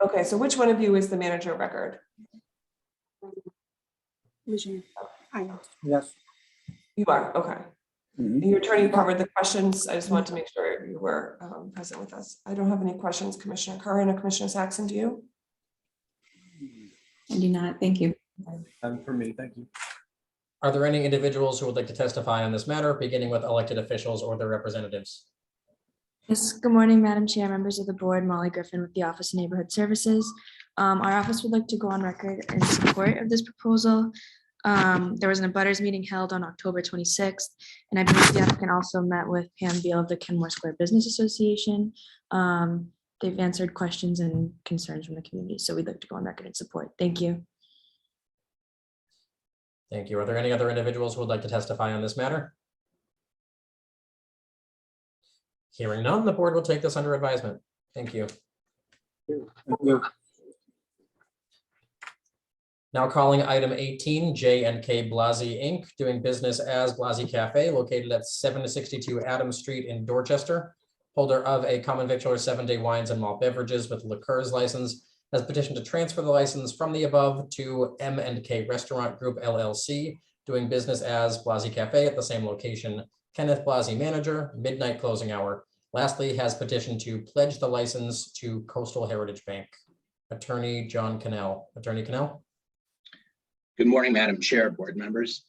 Okay, so which one of you is the manager of record? Yes. You are, okay. Your attorney covered the questions. I just wanted to make sure you were present with us. I don't have any questions, Commissioner Curran or Commissioner Saxon, do you? I do not, thank you. None for me, thank you. Are there any individuals who would like to testify on this matter, beginning with elected officials or their representatives? Yes, good morning, Madam Chair, members of the board, Molly Griffin with the Office of Neighborhood Services. Our office would like to go on record in support of this proposal. There was an abutters meeting held on October 26th, and I believe the applicant also met with Pam Beal of the Kenmore Square Business Association. They've answered questions and concerns from the community, so we'd like to go on record in support. Thank you. Thank you. Are there any other individuals who would like to testify on this matter? Hearing none, the board will take this under advisement. Thank you. Thank you. Now calling item 18, J&K Blasi Inc., doing business as Blasi Cafe, located at 762 Adams Street in Dorchester. Holder of a common victular 7-day wines and malt beverages with liqueurs license, has petitioned to transfer the license from the above to M&K Restaurant Group LLC, doing business as Blasi Cafe at the same location. Kenneth Blasi, manager, midnight closing hour. Lastly, has petitioned to pledge the license to Coastal Heritage Bank. Attorney John Cannell. Attorney Cannell. Good morning, Madam Chair, board members.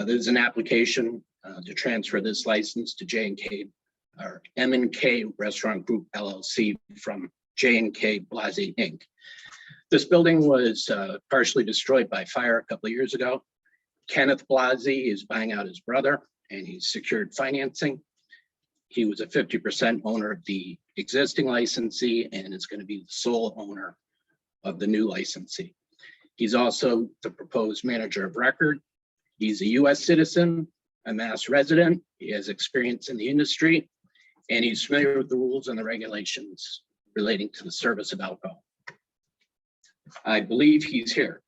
There's an application to transfer this license to J&K or M&K Restaurant Group LLC from J&K Blasi Inc. This building was partially destroyed by fire a couple of years ago. Kenneth Blasi is buying out his brother, and he's secured financing. He was a 50% owner of the existing licensee and is going to be the sole owner of the new licensee. He's also the proposed manager of record. He's a U.S. citizen, a Mass resident. He has experience in the industry, and he's familiar with the rules and the regulations relating to the service of alcohol. I believe he's here.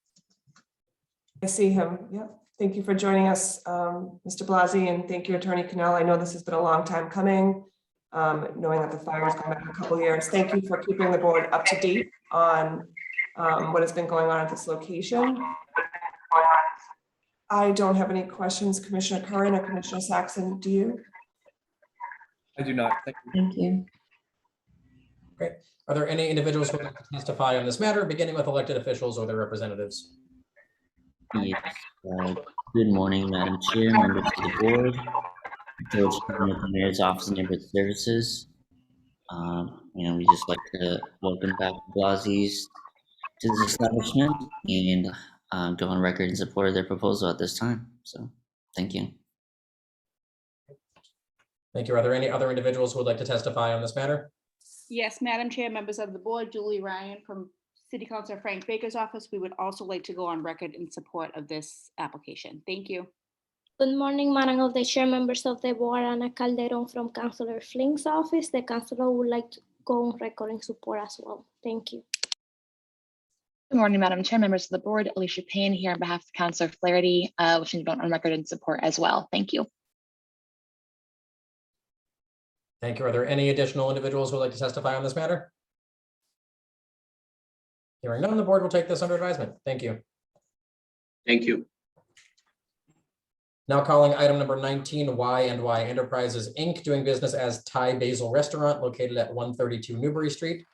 I see him. Yeah. Thank you for joining us, Mr. Blasi, and thank you, Attorney Cannell. I know this has been a long time coming, knowing that the fire has gone back a couple of years. Thank you for keeping the board up to date on what has been going on at this location. I don't have any questions, Commissioner Curran or Commissioner Saxon, do you? I do not. Thank you. Thank you. Great. Are there any individuals who would like to testify on this matter, beginning with elected officials or their representatives? Yes. Good morning, Madam Chair, members of the board. George from the Mayor's Office of Neighborhood Services. We just like to welcome back the Blasi's to this establishment and go on record in support of their proposal at this time. So, thank you. Thank you. Are there any other individuals who would like to testify on this matter? Yes, Madam Chair, members of the board, Julie Ryan from City Councilor Frank Baker's office. We would also like to go on record in support of this application. Thank you. Good morning, Madam of the Chair, members of the board, Ana Calderon from Councilor Flink's office. The councilor would like to go on record in support as well. Thank you. Good morning, Madam Chair, members of the board. Alicia Payne here on behalf of Councilor Flaherty, wishing to go on record in support as well. Thank you. Thank you. Are there any additional individuals who would like to testify on this matter? Hearing none, the board will take this under advisement. Thank you. Thank you. Now calling item number 19, Y&Y Enterprises, Inc., doing business as Thai Basil Restaurant located at 132 Newbury Street.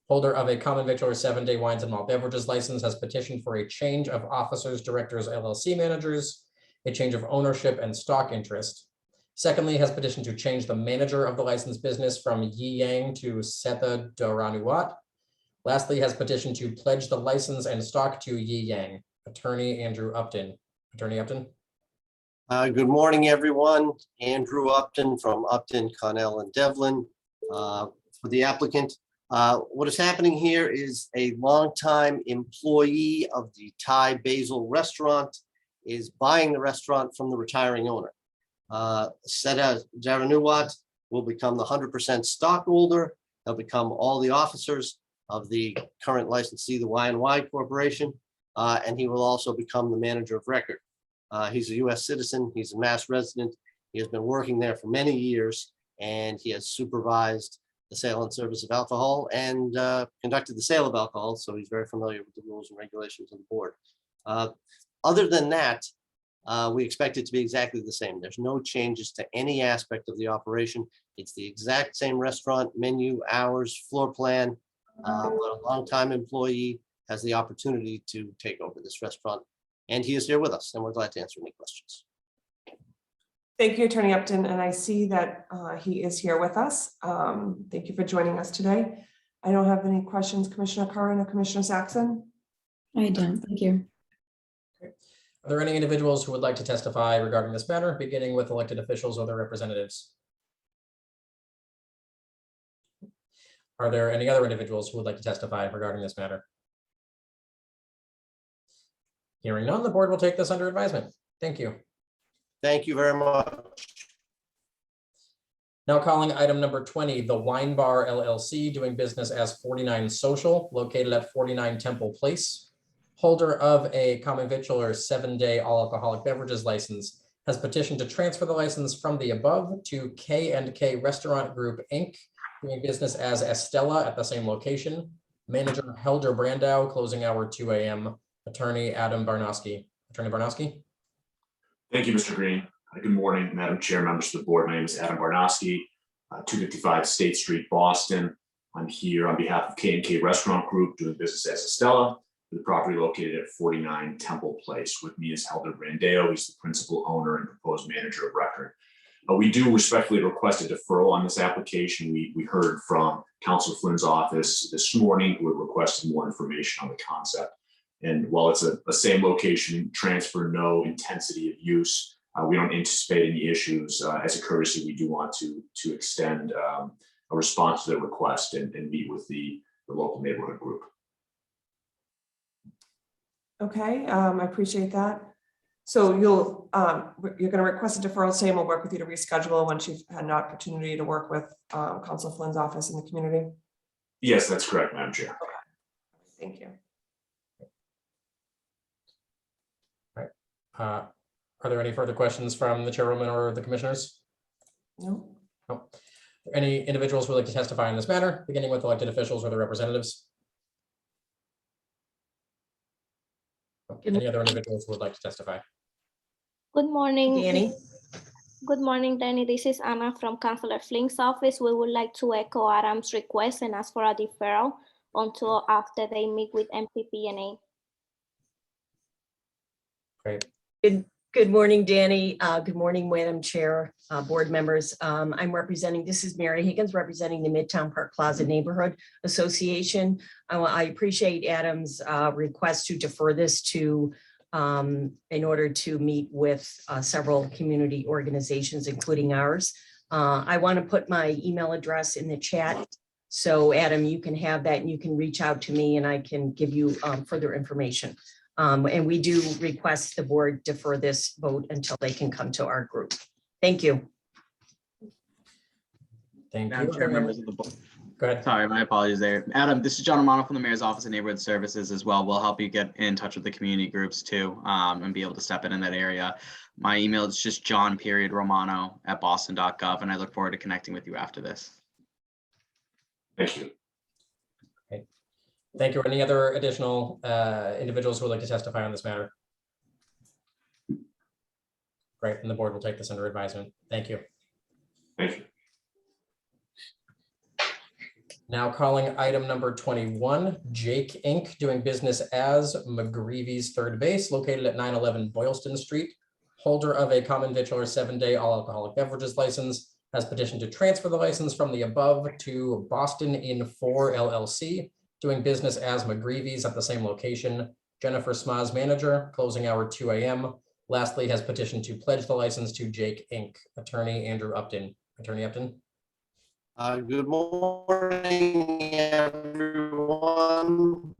Holder of a common victular 7-day wines and malt beverages license has petitioned for a change of officers, directors, LLC managers, a change of ownership and stock interest. Secondly, has petitioned to change the manager of the licensed business from Yi Yang to Setha Doranuwat. Lastly, has petitioned to pledge the license and stock to Yi Yang. Attorney Andrew Upton. Attorney Upton. Good morning, everyone. Andrew Upton from Upton, Connell, and Devlin for the applicant. What is happening here is a longtime employee of the Thai Basil Restaurant is buying the restaurant from the retiring owner. Setha Doranuwat will become the 100% stockholder. They'll become all the officers of the current licensee, the Y&Y Corporation, and he will also become the manager of record. He's a U.S. citizen. He's a Mass resident. He has been working there for many years, and he has supervised the sale and service of alcohol and conducted the sale of alcohol, so he's very familiar with the rules and regulations of the board. Other than that, we expect it to be exactly the same. There's no changes to any aspect of the operation. It's the exact same restaurant, menu, hours, floor plan. But a longtime employee has the opportunity to take over this restaurant, and he is here with us, and we're glad to answer any questions. Thank you, Attorney Upton, and I see that he is here with us. Thank you for joining us today. I don't have any questions, Commissioner Curran or Commissioner Saxon. I don't, thank you. Are there any individuals who would like to testify regarding this matter, beginning with elected officials or their representatives? Are there any other individuals who would like to testify regarding this matter? Hearing none, the board will take this under advisement. Thank you. Thank you very much. Now calling item number 20, the Wine Bar LLC, doing business as 49 Social, located at 49 Temple Place. Holder of a common victualler 7-day all alcoholic beverages license has petitioned to transfer the license from the above to K&K Restaurant Group, Inc., doing business as Estella at the same location. Manager Helder Brandow, closing hour 2 a.m. Attorney Adam Barnowski. Attorney Barnowski. Thank you, Mr. Green. Good morning, Madam Chair, members of the board. My name is Adam Barnowski, 255 State Street, Boston. I'm here on behalf of K&K Restaurant Group, doing business as Estella, the property located at 49 Temple Place. With me is Helder Brandeo. He's the principal owner and proposed manager of record. We do respectfully request a deferral on this application. We heard from Councilor Flynn's office this morning, who had requested more information on the concept. And while it's a same location transfer, no intensity of use, we don't anticipate any issues. As a courtesy, we do want to extend a response to the request and meet with the local neighborhood group. Okay, I appreciate that. So you're going to request a deferral, same, we'll work with you to reschedule once you've had an opportunity to work with Council Flynn's office in the community. Yes, that's correct, Madam Chair. Okay. Thank you. All right. Are there any further questions from the chairwoman or the commissioners? No. No. Any individuals who would like to testify in this matter, beginning with elected officials or their representatives? Any other individuals who would like to testify? Good morning. Danny. Good morning, Danny. This is Anna from Councilor Flynn's office. We would like to echo Adam's request and ask for a deferral until after they meet with MPPNA. Great. Good morning, Danny. Good morning, Madam Chair, board members. I'm representing, this is Mary Higgins, representing the Midtown Park Plaza Neighborhood Association. I appreciate Adam's request to defer this to in order to meet with several community organizations, including ours. I want to put my email address in the chat. So Adam, you can have that and you can reach out to me and I can give you further information. And we do request the board defer this vote until they can come to our group. Thank you. Thank Madam you. Chair, members of the board. Go ahead. Sorry, my apologies there. Adam, this is John Romano from the Mayor's Office of Neighborhood Services as well. We'll help you get in touch with the community groups too, and be able to step in that area. My email is just john.romano@boston.gov, and I look forward to connecting with you after this. Thank you. Okay. Thank you. Any other additional individuals who would like to testify on this matter? Great, and the board will take this under advisement. Thank you. Thank you. Now calling item number 21, Jake Inc., doing business as McGreevy's Third Base, located at 911 Boylston Street. Holder of a common victualler 7-day all alcoholic beverages license has petitioned to transfer the license from the above to Boston Inn 4 LLC, doing business as McGreevy's at the same location. Jennifer Smaz, manager, closing hour 2 a.m. Lastly, has petitioned to pledge the license to Jake Inc. Attorney Andrew Upton. Attorney Upton. Good morning, everyone.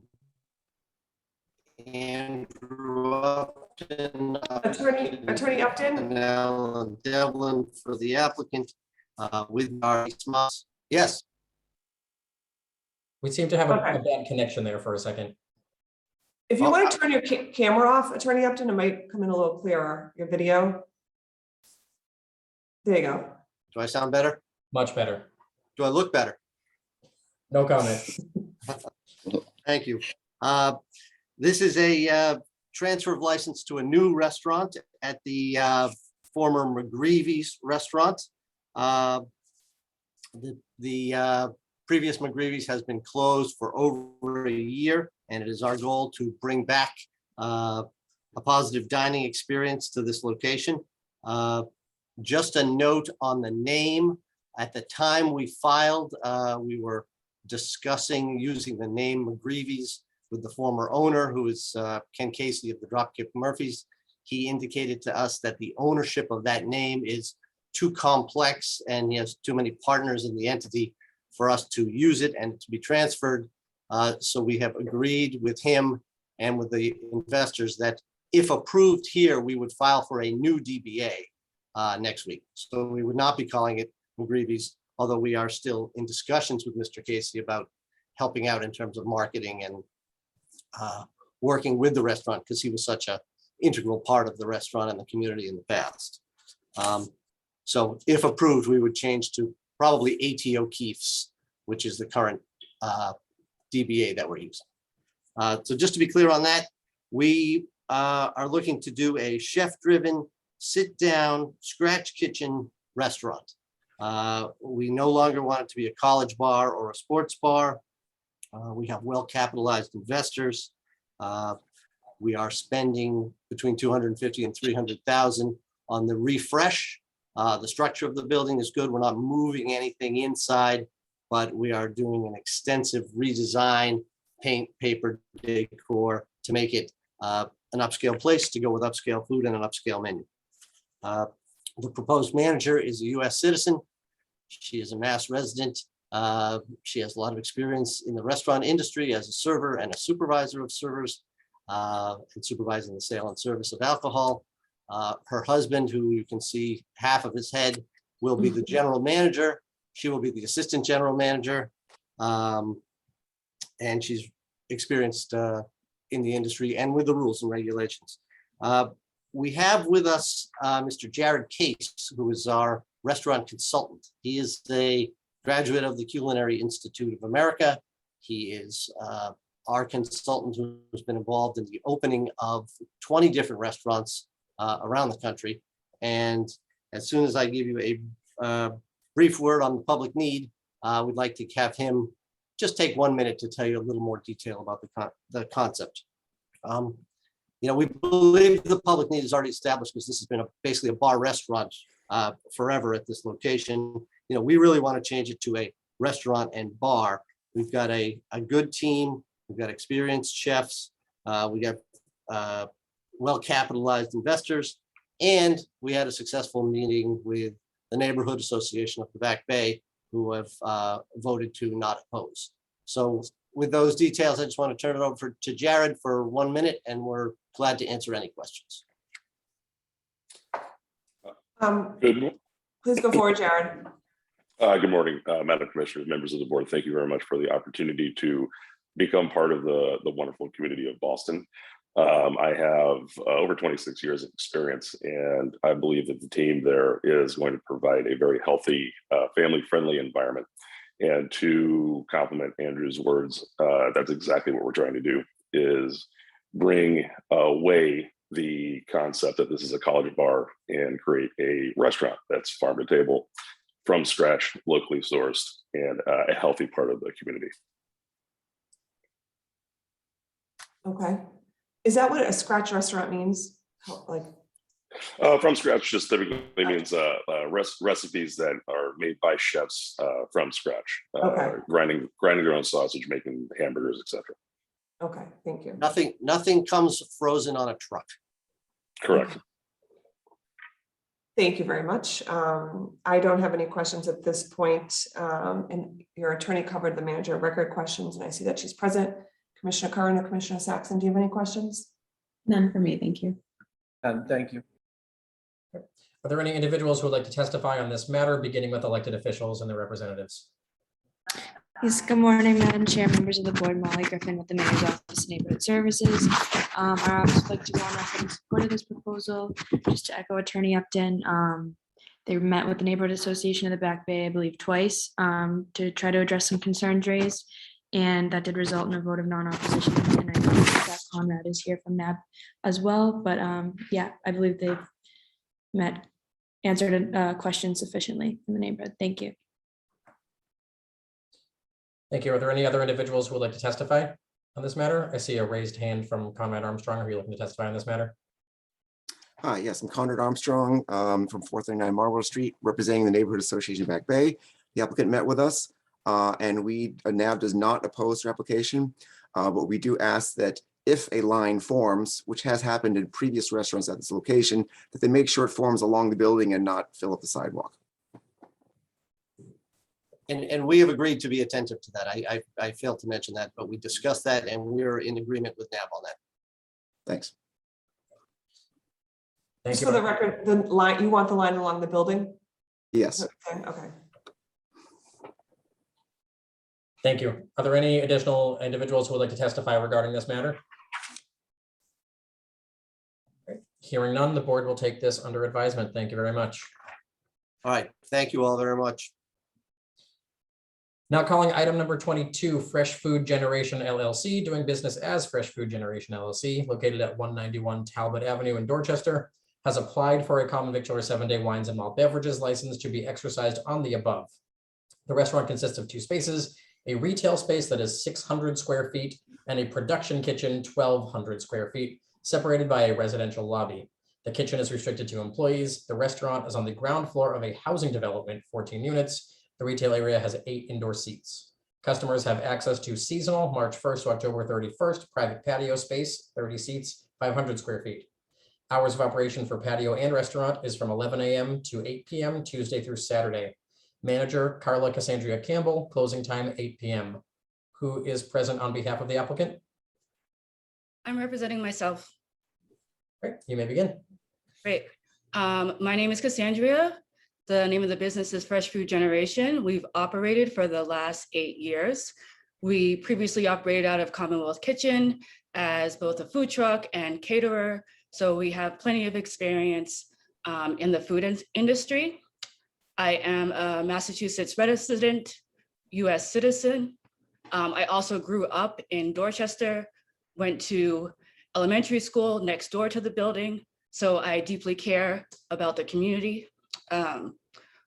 Andrew Upton. Attorney Upton. And Alan Devlin for the applicant with our Smaz. Yes. We seem to have a bad connection there for a second. If you want to turn your camera off, Attorney Upton, it might come in a little clearer, your video. There you go. Do I sound better? Much better. Do I look better? No comment. Thank you. This is a transfer of license to a new restaurant at the former McGreevy's restaurant. The previous McGreevy's has been closed for over a year, and it is our goal to bring back a positive dining experience to this location. Just a note on the name. At the time we filed, we were discussing using the name McGreevy's with the former owner, who is Ken Casey of the Dropkick Murphys. He indicated to us that the ownership of that name is too complex and he has too many partners in the entity for us to use it and to be transferred. So we have agreed with him and with the investors that if approved here, we would file for a new DBA next week. So we would not be calling it McGreevy's, although we are still in discussions with Mr. Casey about helping out in terms of marketing and working with the restaurant because he was such an integral part of the restaurant and the community in the past. So if approved, we would change to probably A.T. O'Keefe's, which is the current DBA that we're using. So just to be clear on that, we are looking to do a chef-driven, sit-down, scratch kitchen restaurant. We no longer want it to be a college bar or a sports bar. We have well-capitalized investors. We are spending between 250 and 300,000 on the refresh. The structure of the building is good. We're not moving anything inside, but we are doing an extensive redesign, paint, paper, decor to make it an upscale place to go with upscale food and an upscale menu. The proposed manager is a US citizen. She is a Mass resident. She has a lot of experience in the restaurant industry as a server and a supervisor of servers and supervising the sale and service of alcohol. Her husband, who you can see half of his head, will be the general manager. She will be the assistant general manager. And she's experienced in the industry and with the rules and regulations. We have with us Mr. Jared Case, who is our restaurant consultant. He is a graduate of the Culinary Institute of America. He is our consultant who's been involved in the opening of 20 different restaurants around the country. And as soon as I give you a brief word on the public need, we'd like to have him just take 1 minute to tell you a little more detail about the concept. We believe the public need is already established because this has been basically a bar restaurant forever at this location. We really want to change it to a restaurant and bar. We've got a good team. We've got experienced chefs. We got well-capitalized investors, and we had a successful meeting with the Neighborhood Association of the Back Bay, who have voted to not oppose. So with those details, I just want to turn it over to Jared for 1 minute, and we're glad to answer any questions. Please go forward, Jared. Good morning, Madam Commissioner, members of the board. Thank you very much for the opportunity to become part of the wonderful community of Boston. I have over 26 years of experience, and I believe that the team there is going to provide a very healthy, family-friendly environment. And to complement Andrew's words, that's exactly what we're trying to do, is bring away the concept that this is a college bar and create a restaurant that's farm to table, from scratch, locally sourced, and a healthy part of the community. Okay. Is that what a scratch restaurant means? Like, from scratch just typically means recipes that are made by chefs from scratch, grinding their own sausage, making hamburgers, etc. Okay, thank you. Nothing comes frozen on a truck. Correct. Thank you very much. I don't have any questions at this point. And your attorney covered the manager of record questions, and I see that she's present. Commissioner Curran or Commissioner Saxon, do you have any questions? None for me, thank you. Thank you. Are there any individuals who would like to testify on this matter, beginning with elected officials and their representatives? Yes, good morning, Madam Chair, members of the board. Molly Griffin with the Mayor's Office of Neighborhood Services. Our office would like to go on record in support of this proposal. Just to echo Attorney Upton, they met with the Neighborhood Association of the Back Bay, I believe twice, to try to address some concerns raised. And that did result in a vote of non-opposition. And I know that Conrad is here from NAB as well. But yeah, I believe they've answered a question sufficiently in the neighborhood. Thank you. Thank you. Are there any other individuals who would like to testify on this matter? I see a raised hand from Conrad Armstrong. Are you looking to testify on this matter? Hi, yes, I'm Conrad Armstrong from 439 Marlborough Street, representing the Neighborhood Association Back Bay. The applicant met with us and NAB does not oppose their application, but we do ask that if a line forms, which has happened in previous restaurants at this location, that they make sure it forms along the building and not fill up the sidewalk. And we have agreed to be attentive to that. I failed to mention that, but we discussed that and we're in agreement with NAB on that. Thanks. Just for the record, the line, you want the line along the building? Yes. Okay. Thank you. Are there any additional individuals who would like to testify regarding this matter? Okay. Hearing none, the board will take this under advisement. Thank you very much. All right, thank you all very much. Now calling item number 22, Fresh Food Generation LLC, doing business as Fresh Food Generation LLC, located at 191 Talbot Avenue in Dorchester, has applied for a common victular 7-day wines and malt beverages license to be exercised on the above. The restaurant consists of 2 spaces, a retail space that is 600 square feet and a production kitchen 1,200 square feet, separated by a residential lobby. The kitchen is restricted to employees. The restaurant is on the ground floor of a housing development, 14 units. The retail area has 8 indoor seats. Customers have access to seasonal March 1st to October 31st private patio space, 30 seats, 500 square feet. Hours of operation for patio and restaurant is from 11 a.m. to 8 p.m. Tuesday through Saturday. Manager Carla Cassandra Campbell, closing time 8 p.m. Who is present on behalf of the applicant? I'm representing myself. Great, you may begin. Great. My name is Cassandra. The name of the business is Fresh Food Generation. We've operated for the last 8 years. We previously operated out of Commonwealth Kitchen as both a food truck and caterer. So we have plenty of experience in the food industry. I am a Massachusetts resident, US citizen. I also grew up in Dorchester, went to elementary school next door to the building. So I deeply care about the community.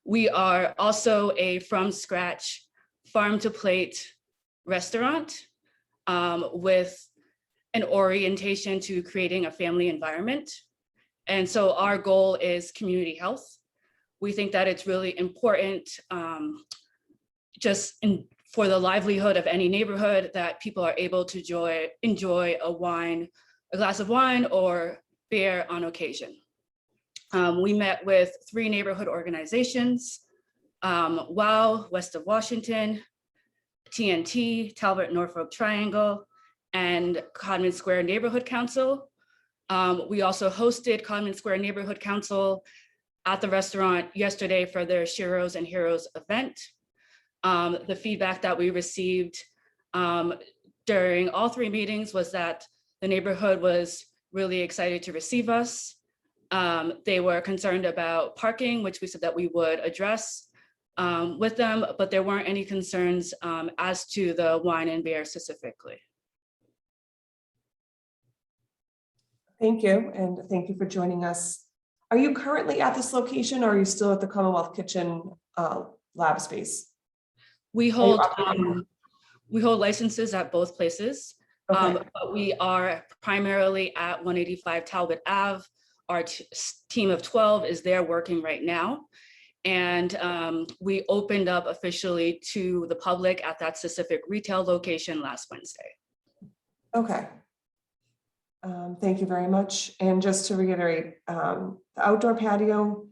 We are also a from scratch farm to plate restaurant with an orientation to creating a family environment. And so our goal is community health. We think that it's really important for the livelihood of any neighborhood that people are able to enjoy a glass of wine or beer on occasion. We met with 3 neighborhood organizations, WOW, West of Washington, TNT, Talbot Norfolk Triangle, and Codman Square Neighborhood Council. We also hosted Codman Square Neighborhood Council at the restaurant yesterday for their Sheroes and Heroes event. The feedback that we received during all 3 meetings was that the neighborhood was really excited to receive us. They were concerned about parking, which we said that we would address with them, but there weren't any concerns as to the wine and beer specifically. Thank you, and thank you for joining us. Are you currently at this location or are you still at the Commonwealth Kitchen lab space? We hold licenses at both places, but we are primarily at 185 Talbot Ave. Our team of 12 is there working right now. And we opened up officially to the public at that specific retail location last Wednesday. Okay. Thank you very much. And just to reiterate, the outdoor patio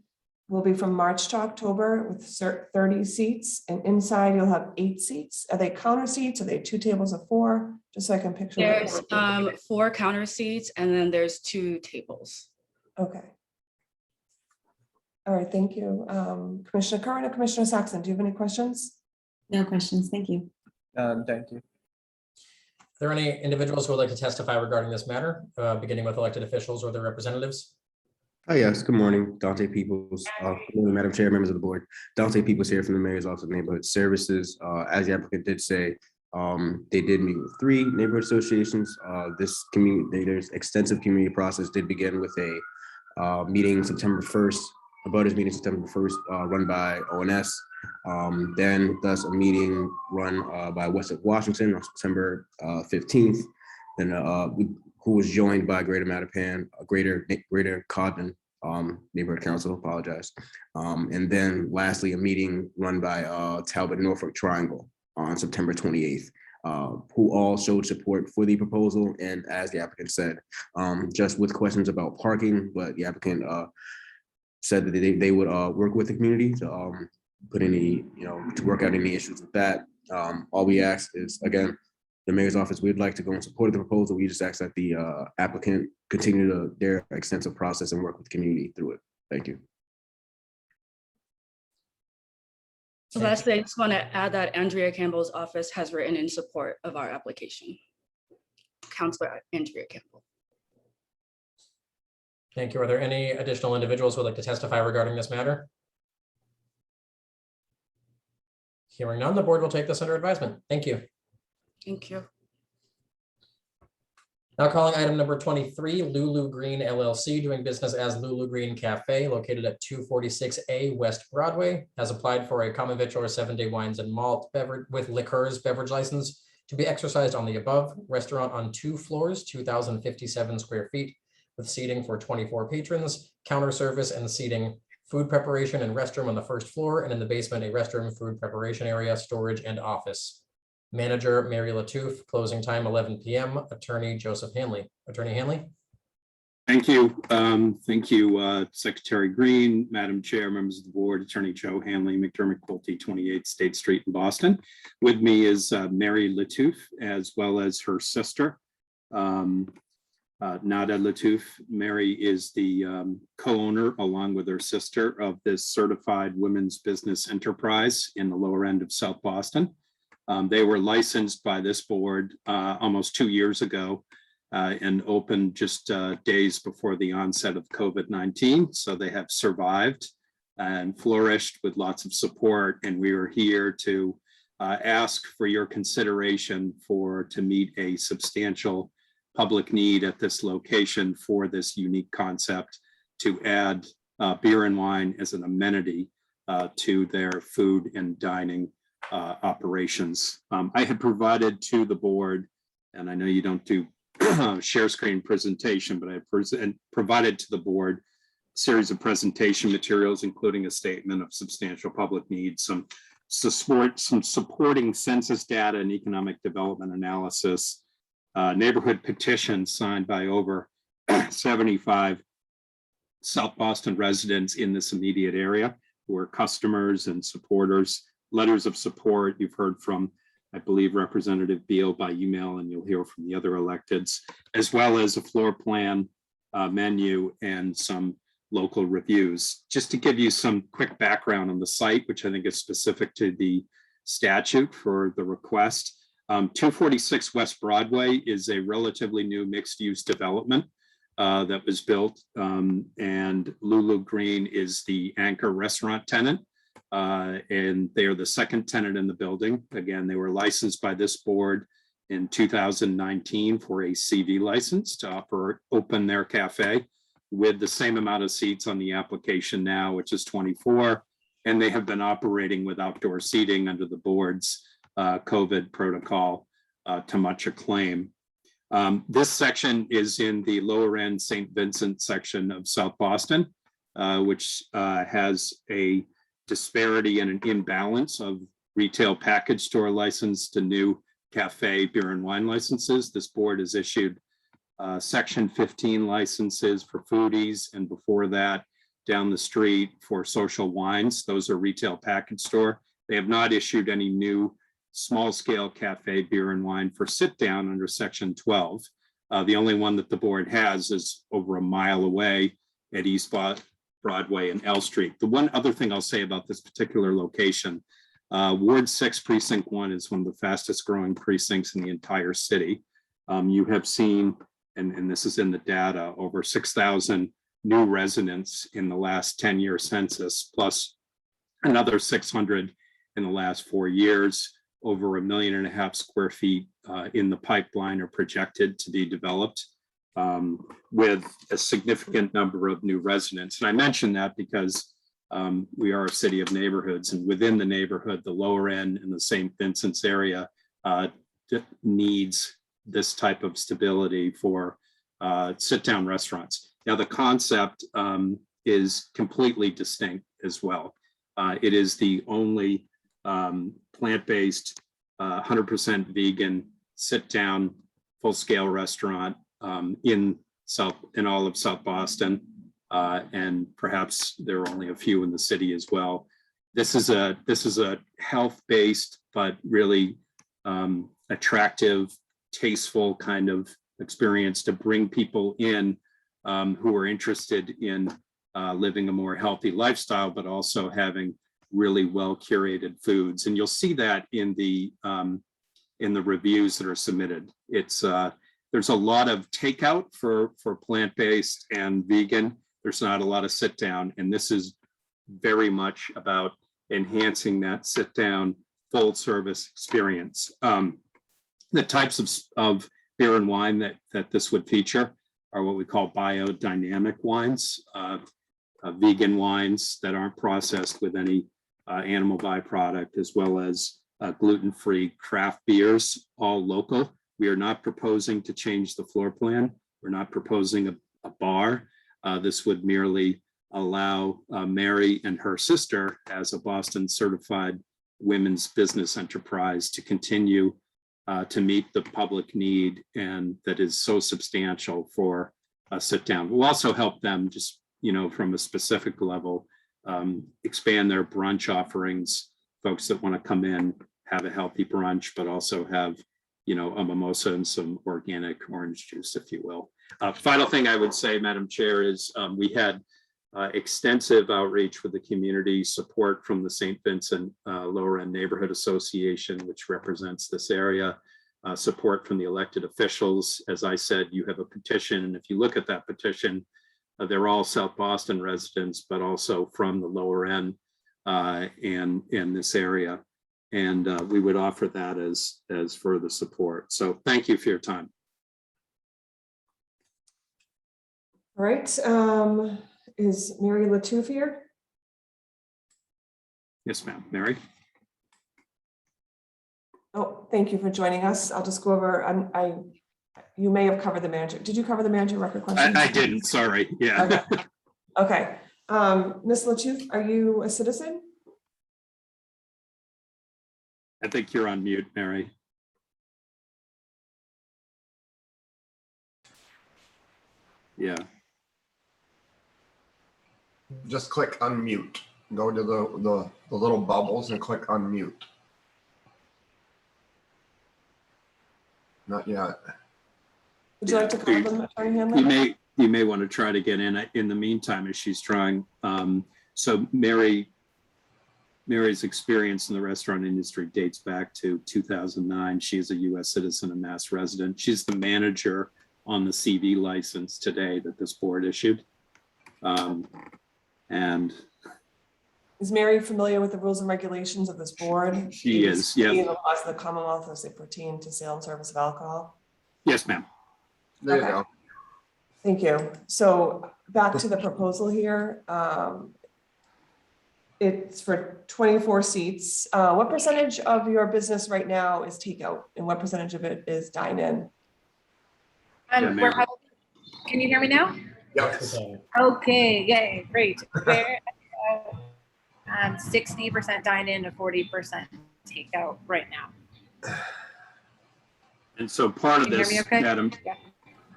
will be from March to October with 30 seats, and inside you'll have 8 seats. Are they counter seats? Are they 2 tables of 4? Just so I can picture. There's 4 counter seats and then there's 2 tables. Okay. All right, thank you. Commissioner Curran or Commissioner Saxon, do you have any questions? No questions, thank you. Thank you. Are there any individuals who would like to testify regarding this matter, beginning with elected officials or their representatives? Hi, yes, good morning, Dante Peoples. Good morning, Madam Chair, members of the board. Dante Peoples here from the Mayor's Office of Neighborhood Services. As the applicant did say, they did meet with 3 neighborhood associations. There's extensive community process did begin with a meeting September 1st, a butters meeting September 1st, run by ONS. Then thus a meeting run by West of Washington on September 15th. Then we who was joined by Greater Mattapan, Greater Codman Neighborhood Council, apologize. And then lastly, a meeting run by Talbot Norfolk Triangle on September 28th, who all showed support for the proposal. And as the applicant said, just with questions about parking, but the applicant said that they would work with the community to put any, to work out any issues with that. All we ask is, again, the mayor's office, we'd like to go in support of the proposal. We just ask that the applicant continue their extensive process and work with the community through it. Thank you. So lastly, I just want to add that Andrea Campbell's office has written in support of our application. Councilor Andrea Campbell. Thank you. Are there any additional individuals who would like to testify regarding this matter? Hearing none, the board will take this under advisement. Thank you. Thank you. Now calling item number 23, Lulu Green LLC, doing business as Lulu Green Cafe, located at 246A West Broadway, has applied for a common victular 7-day wines and malt beverage with liqueurs beverage license to be exercised on the above restaurant on 2 floors, 2,057 square feet, with seating for 24 patrons, counter service and seating, food preparation and restroom on the first floor, and in the basement, a restroom, food preparation area, storage, and office. Manager Mary Latouf, closing time 11 p.m. Attorney Joseph Hanley. Attorney Hanley. Thank you. Thank you, Secretary Green, Madam Chair, members of the board, Attorney Joe Hanley, McDermott Quilty, 28 State Street in Boston. With me is Mary Latouf, as well as her sister, Nada Latouf. Mary is the co-owner, along with her sister, of this certified women's business enterprise in the lower end of South Boston. They were licensed by this board almost 2 years ago and opened just days before the onset of COVID-19. So they have survived and flourished with lots of support. And we are here to ask for your consideration to meet a substantial public need at this location for this unique concept to add beer and wine as an amenity to their food and dining operations. I had provided to the board, and I know you don't do share screen presentation, but I provided to the board a series of presentation materials, including a statement of substantial public needs, some supporting census data and economic development analysis, neighborhood petitions signed by over 75 South Boston residents in this immediate area who are customers and supporters, letters of support. You've heard from, I believe, Representative Beal by email, and you'll hear from the other electeds, as well as a floor plan, menu, and some local reviews. Just to give you some quick background on the site, which I think is specific to the statute for the request. 246 West Broadway is a relatively new mixed-use development that was built, and Lulu Green is the anchor restaurant tenant. And they are the second tenant in the building. Again, they were licensed by this board in 2019 for a CV license to open their cafe with the same amount of seats on the application now, which is 24. And they have been operating with outdoor seating under the board's COVID protocol to much acclaim. This section is in the lower end St. Vincent section of South Boston, which has a disparity and an imbalance of retail package store license to new cafe beer and wine licenses. This board has issued section 15 licenses for foodies, and before that down the street for social wines. Those are retail package store. They have not issued any new small scale cafe beer and wine for sit down under section 12. The only one that the board has is over a mile away at East Broadway and L Street. The one other thing I'll say about this particular location, Ward 6 Precinct 1 is one of the fastest growing precincts in the entire city. You have seen, and this is in the data, over 6,000 new residents in the last 10-year census, plus another 600 in the last 4 years. Over 1.5 million square feet in the pipeline are projected to be developed, with a significant number of new residents. And I mention that because we are a city of neighborhoods, and within the neighborhood, the lower end in the St. Vincent's area needs this type of stability for sit-down restaurants. Now, the concept is completely distinct as well. It is the only plant-based, 100% vegan, sit-down, full-scale restaurant in all of South Boston, and perhaps there are only a few in the city as well. This is a health-based but really attractive, tasteful kind of experience to bring people in who are interested in living a more healthy lifestyle, but also having really well curated foods. And you'll see that in the reviews that are submitted. There's a lot of takeout for plant-based and vegan. There's not a lot of sit down, and this is very much about enhancing that sit down full service experience. The types of beer and wine that this would feature are what we call biodynamic wines, vegan wines that aren't processed with any animal byproduct, as well as gluten-free craft beers, all local. We are not proposing to change the floor plan. We're not proposing a bar. This would merely allow Mary and her sister, as a Boston certified women's business enterprise, to continue to meet the public need, and that is so substantial for a sit down. We'll also help them just, from a specific level, expand their brunch offerings, folks that want to come in, have a healthy brunch, but also have, a mimosa and some organic orange juice, if you will. Final thing I would say, Madam Chair, is we had extensive outreach with the community, support from the St. Vincent Lower End Neighborhood Association, which represents this area, support from the elected officials. As I said, you have a petition, and if you look at that petition, they're all South Boston residents, but also from the lower end and in this area. And we would offer that as further support. So thank you for your time. All right. Is Mary Latouf here? Yes, ma'am. Mary? Oh, thank you for joining us. I'll just go over, you may have covered the manager. Did you cover the manager record question? I didn't, sorry. Yeah. Okay. Ms. Latouf, are you a citizen? I think you're on mute, Mary. Yeah. Just click unmute. Go to the little bubbles and click unmute. Not yet. Would you like to call them, Attorney Hanley? You may want to try to get in the meantime as she's trying. So Mary's experience in the restaurant industry dates back to 2009. She is a U.S. citizen and Mass resident. She's the manager on the CV license today that this board issued. And is Mary familiar with the rules and regulations of this board? She is, yeah. The laws of the Commonwealth as they pertain to sale and service of alcohol? Yes, ma'am. There you go. Thank you. So back to the proposal here. It's for 24 seats. What percentage of your business right now is takeout, and what percentage of it is dine-in? Can you hear me now? Yes. Okay, yay, great. We're 60% dine-in to 40% takeout right now. And so part of Can you hear this, me okay? Madam,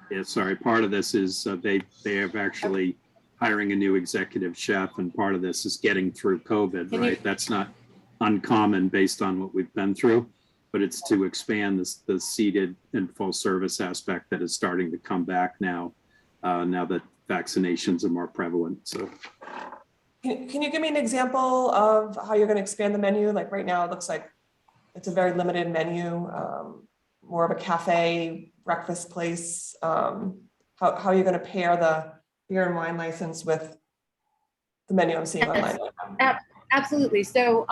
Yeah. sorry, part of this is they have actually hiring a new executive chef, and part of this is getting through COVID, right? That's not uncommon based on what we've been through, but it's to expand the seated and full service aspect that is starting to come back now, now that vaccinations are more prevalent. So. Can you give me an example of how you're going to expand the menu? Like right now, it looks like it's a very limited menu, more of a cafe, breakfast place. How are you going to pair the beer and wine license with the menu I'm seeing online? Absolutely. So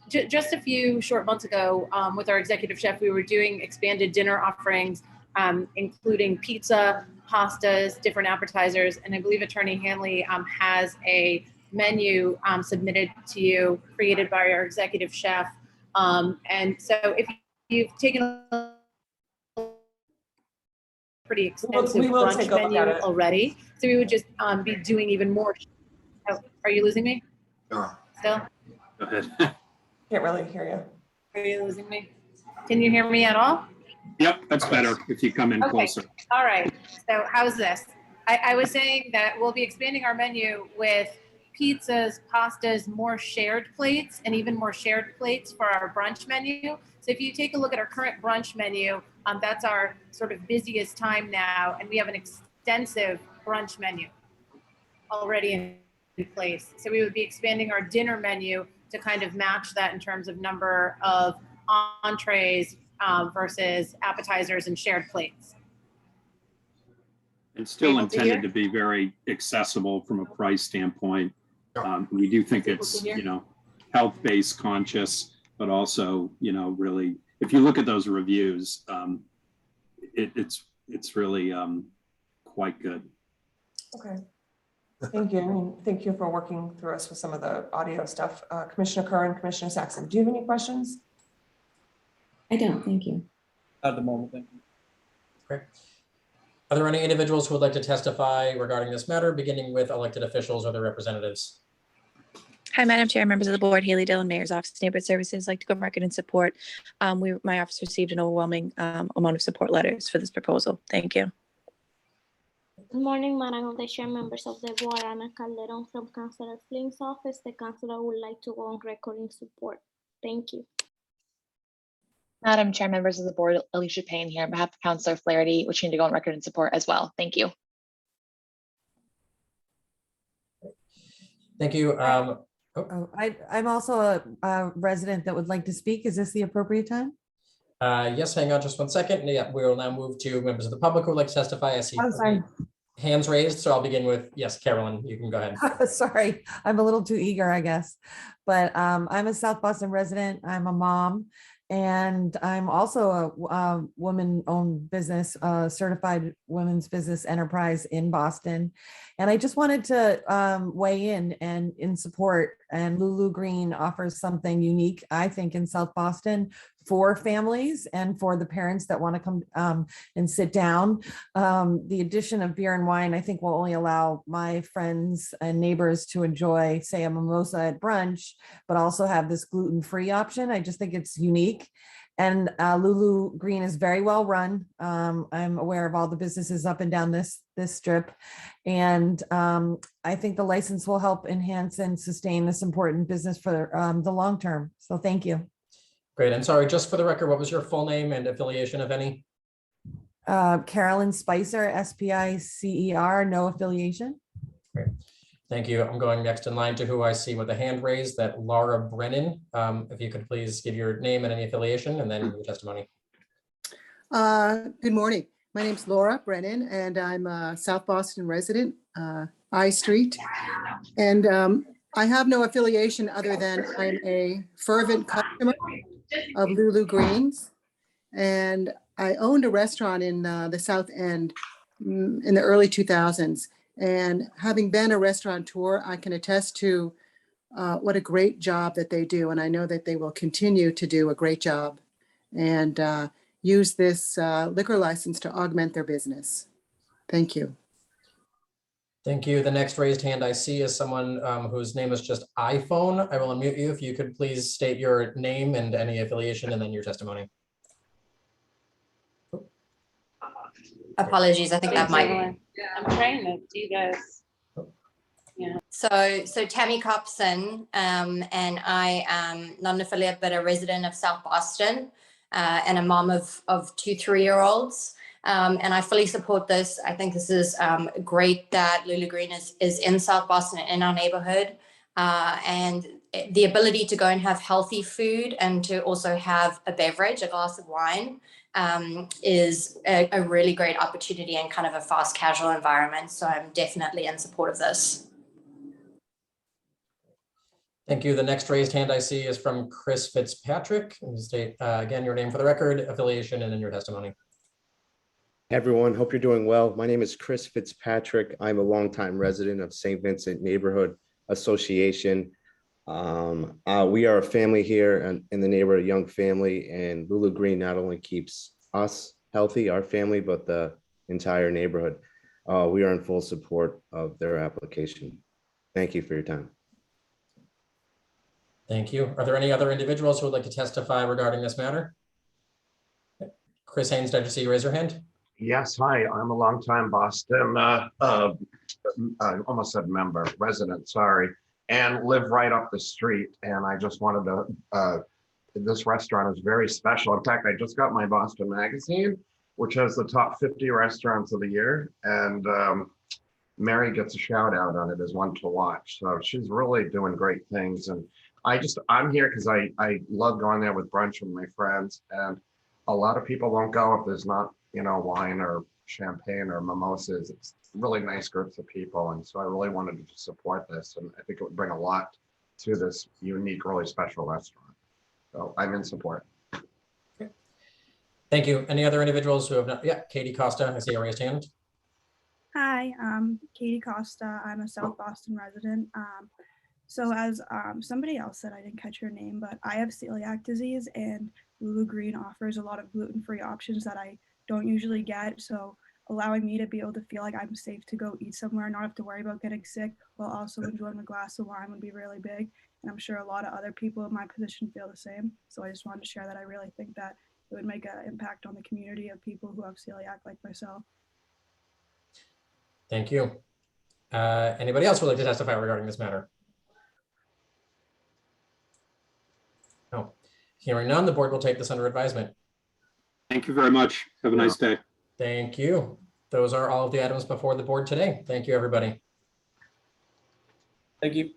just a few short months ago with our executive chef, we were doing expanded dinner offerings, including pizza, pastas, different appetizers. And I believe Attorney Hanley has a menu submitted to you, created by our executive chef. And so if you've taken a pretty extensive we will brunch take a look menu at it. already. So we would just be doing even more. Oh, are you losing me still? Go ahead. Can't really hear you. Are you losing me? Can you hear me at all? Yep, that's better if you come in Okay. closer. All right. So how's this? I was saying that we'll be expanding our menu with pizzas, pastas, more shared plates, and even more shared plates for our brunch menu. So if you take a look at our current brunch menu, that's our sort of busiest time now, and we have an extensive brunch menu already in place. So we would be expanding our dinner menu to kind of match that in terms of number of entrees versus appetizers and shared plates. It's still Able to hear? intended to be very accessible from a price standpoint. We do think Able it's, to hear? health-based conscious, but also, really, if you look at those reviews, it's really quite good. Okay. Thank you. And thank you for working through us with some of the audio stuff. Commissioner Curran, Commissioner Saxon, do you have any questions? I don't, thank you. At the moment, thank you. Great. Are there any individuals who would like to testify regarding this matter, beginning with elected officials or their representatives? Hi, Madam Chair, members of the board, Haley Dillon, Mayor's Office of Neighborhood Services. I'd like to go on record in support. My office received an overwhelming amount of support letters for this proposal. Thank you. Good morning, Madam of the Chair, members of the board. Ana Calderon from Councilor Flynn's office. The councilor would like to go on record in support. Thank you. Madam Chair, members of the board, Alicia Payne here on behalf of Councilor Flaherty, wishing to go on record in support as well. Thank you. Thank you. I'm also a resident that would like to speak. Is this the appropriate time? Yes, hang on just 1 second. Yeah, we will now move to members of the public who would like to testify. I see I'm sorry. hands raised, so I'll begin with, yes, Carolyn, you can go ahead. Sorry, I'm a little too eager, I guess. But I'm a South Boston resident. I'm a mom. And I'm also a woman-owned business, certified women's business enterprise in Boston. And I just wanted to weigh in and in support. And Lulu Green offers something unique, I think, in South Boston for families and for the parents that want to come and sit down. The addition of beer and wine, I think, will only allow my friends and neighbors to enjoy, say, a mimosa at brunch, but also have this gluten-free option. I just think it's unique. And Lulu Green is very well run. I'm aware of all the businesses up and down this strip. And I think the license will help enhance and sustain this important business for the long term. So thank you. Great. And sorry, just for the record, what was your full name and affiliation, if any? Carolyn Spicer, SPICER, no affiliation. Great. Thank you. I'm going next in line to who I see with a hand raised, that Laura Brennan. If you could please give your name and any affiliation and then your testimony. Good morning. My name's Laura Brennan and I'm a South Boston resident, I Street. And I have no affiliation other than I'm a fervent customer of Lulu Greens. And I owned a restaurant in the South End in the early 2000s. And having been a restaurateur, I can attest to what a great job that they do. And I know that they will continue to do a great job and use this liquor license to augment their business. Thank you. Thank you. The next raised hand I see is someone whose name is just iPhone. I will unmute you if you could please state your name and any affiliation and then your testimony. Apologies, I think that might. I'm trying to do this. Yeah. So Tammy Copson, and I am not an affiliate, but a resident of South Boston, and a mom of 2 3-year-olds. And I fully support this. I think this is great that Lulu Green is in South Boston, in our neighborhood, and the ability to go and have healthy food and to also have a beverage, a glass of wine, is a really great opportunity in kind of a fast casual environment. So I'm definitely in support of this. Thank you. The next raised hand I see is from Chris Fitzpatrick. State again your name for the record, affiliation, and then your testimony. Hey everyone, hope you're doing well. My name is Chris Fitzpatrick. I'm a longtime resident of St. Vincent Neighborhood Association. We are a family here in the neighborhood, a young family, and Lulu Green not only keeps us healthy, our family, but the entire neighborhood. We are in full support of their application. Thank you for your time. Thank you. Are there any other individuals who would like to testify regarding this matter? Chris Haynes, did I see you raise your hand? Yes, hi, I'm a longtime Boston, I almost said member, resident, sorry, and live right up the street. And I just wanted to, this restaurant is very special. In fact, I just got my Boston magazine, which has the top 50 restaurants of the year. And Mary gets a shout out on it as one to watch. So she's really doing great things. And I'm here because I love going there with brunch with my friends. And a lot of people won't go if there's not, wine or champagne or mimosas. It's really nice groups of people. And so I really wanted to support this. And I think it would bring a lot to this unique, really special restaurant. So I'm in support. Thank you. Any other individuals who have not? Yeah, Katie Costa, I see a raised hand. Hi, I'm Katie Costa. I'm a South Boston resident. So as somebody else said, I didn't catch your name, but I have celiac disease, and Lulu Green offers a lot of gluten-free options that I don't usually get. So allowing me to be able to feel like I'm safe to go eat somewhere, not have to worry about getting sick, while also enjoying a glass of wine would be really big. And I'm sure a lot of other people in my position feel the same. So I just wanted to share that I really think that it would make an impact on the community of people who have celiac like myself. Thank you. Anybody else would like to testify regarding this matter? No. Hearing none, the board will take this under advisement. Thank you very much. Have a nice day. Thank you. Those are all of the items before the board today. Thank you, everybody. Thank you.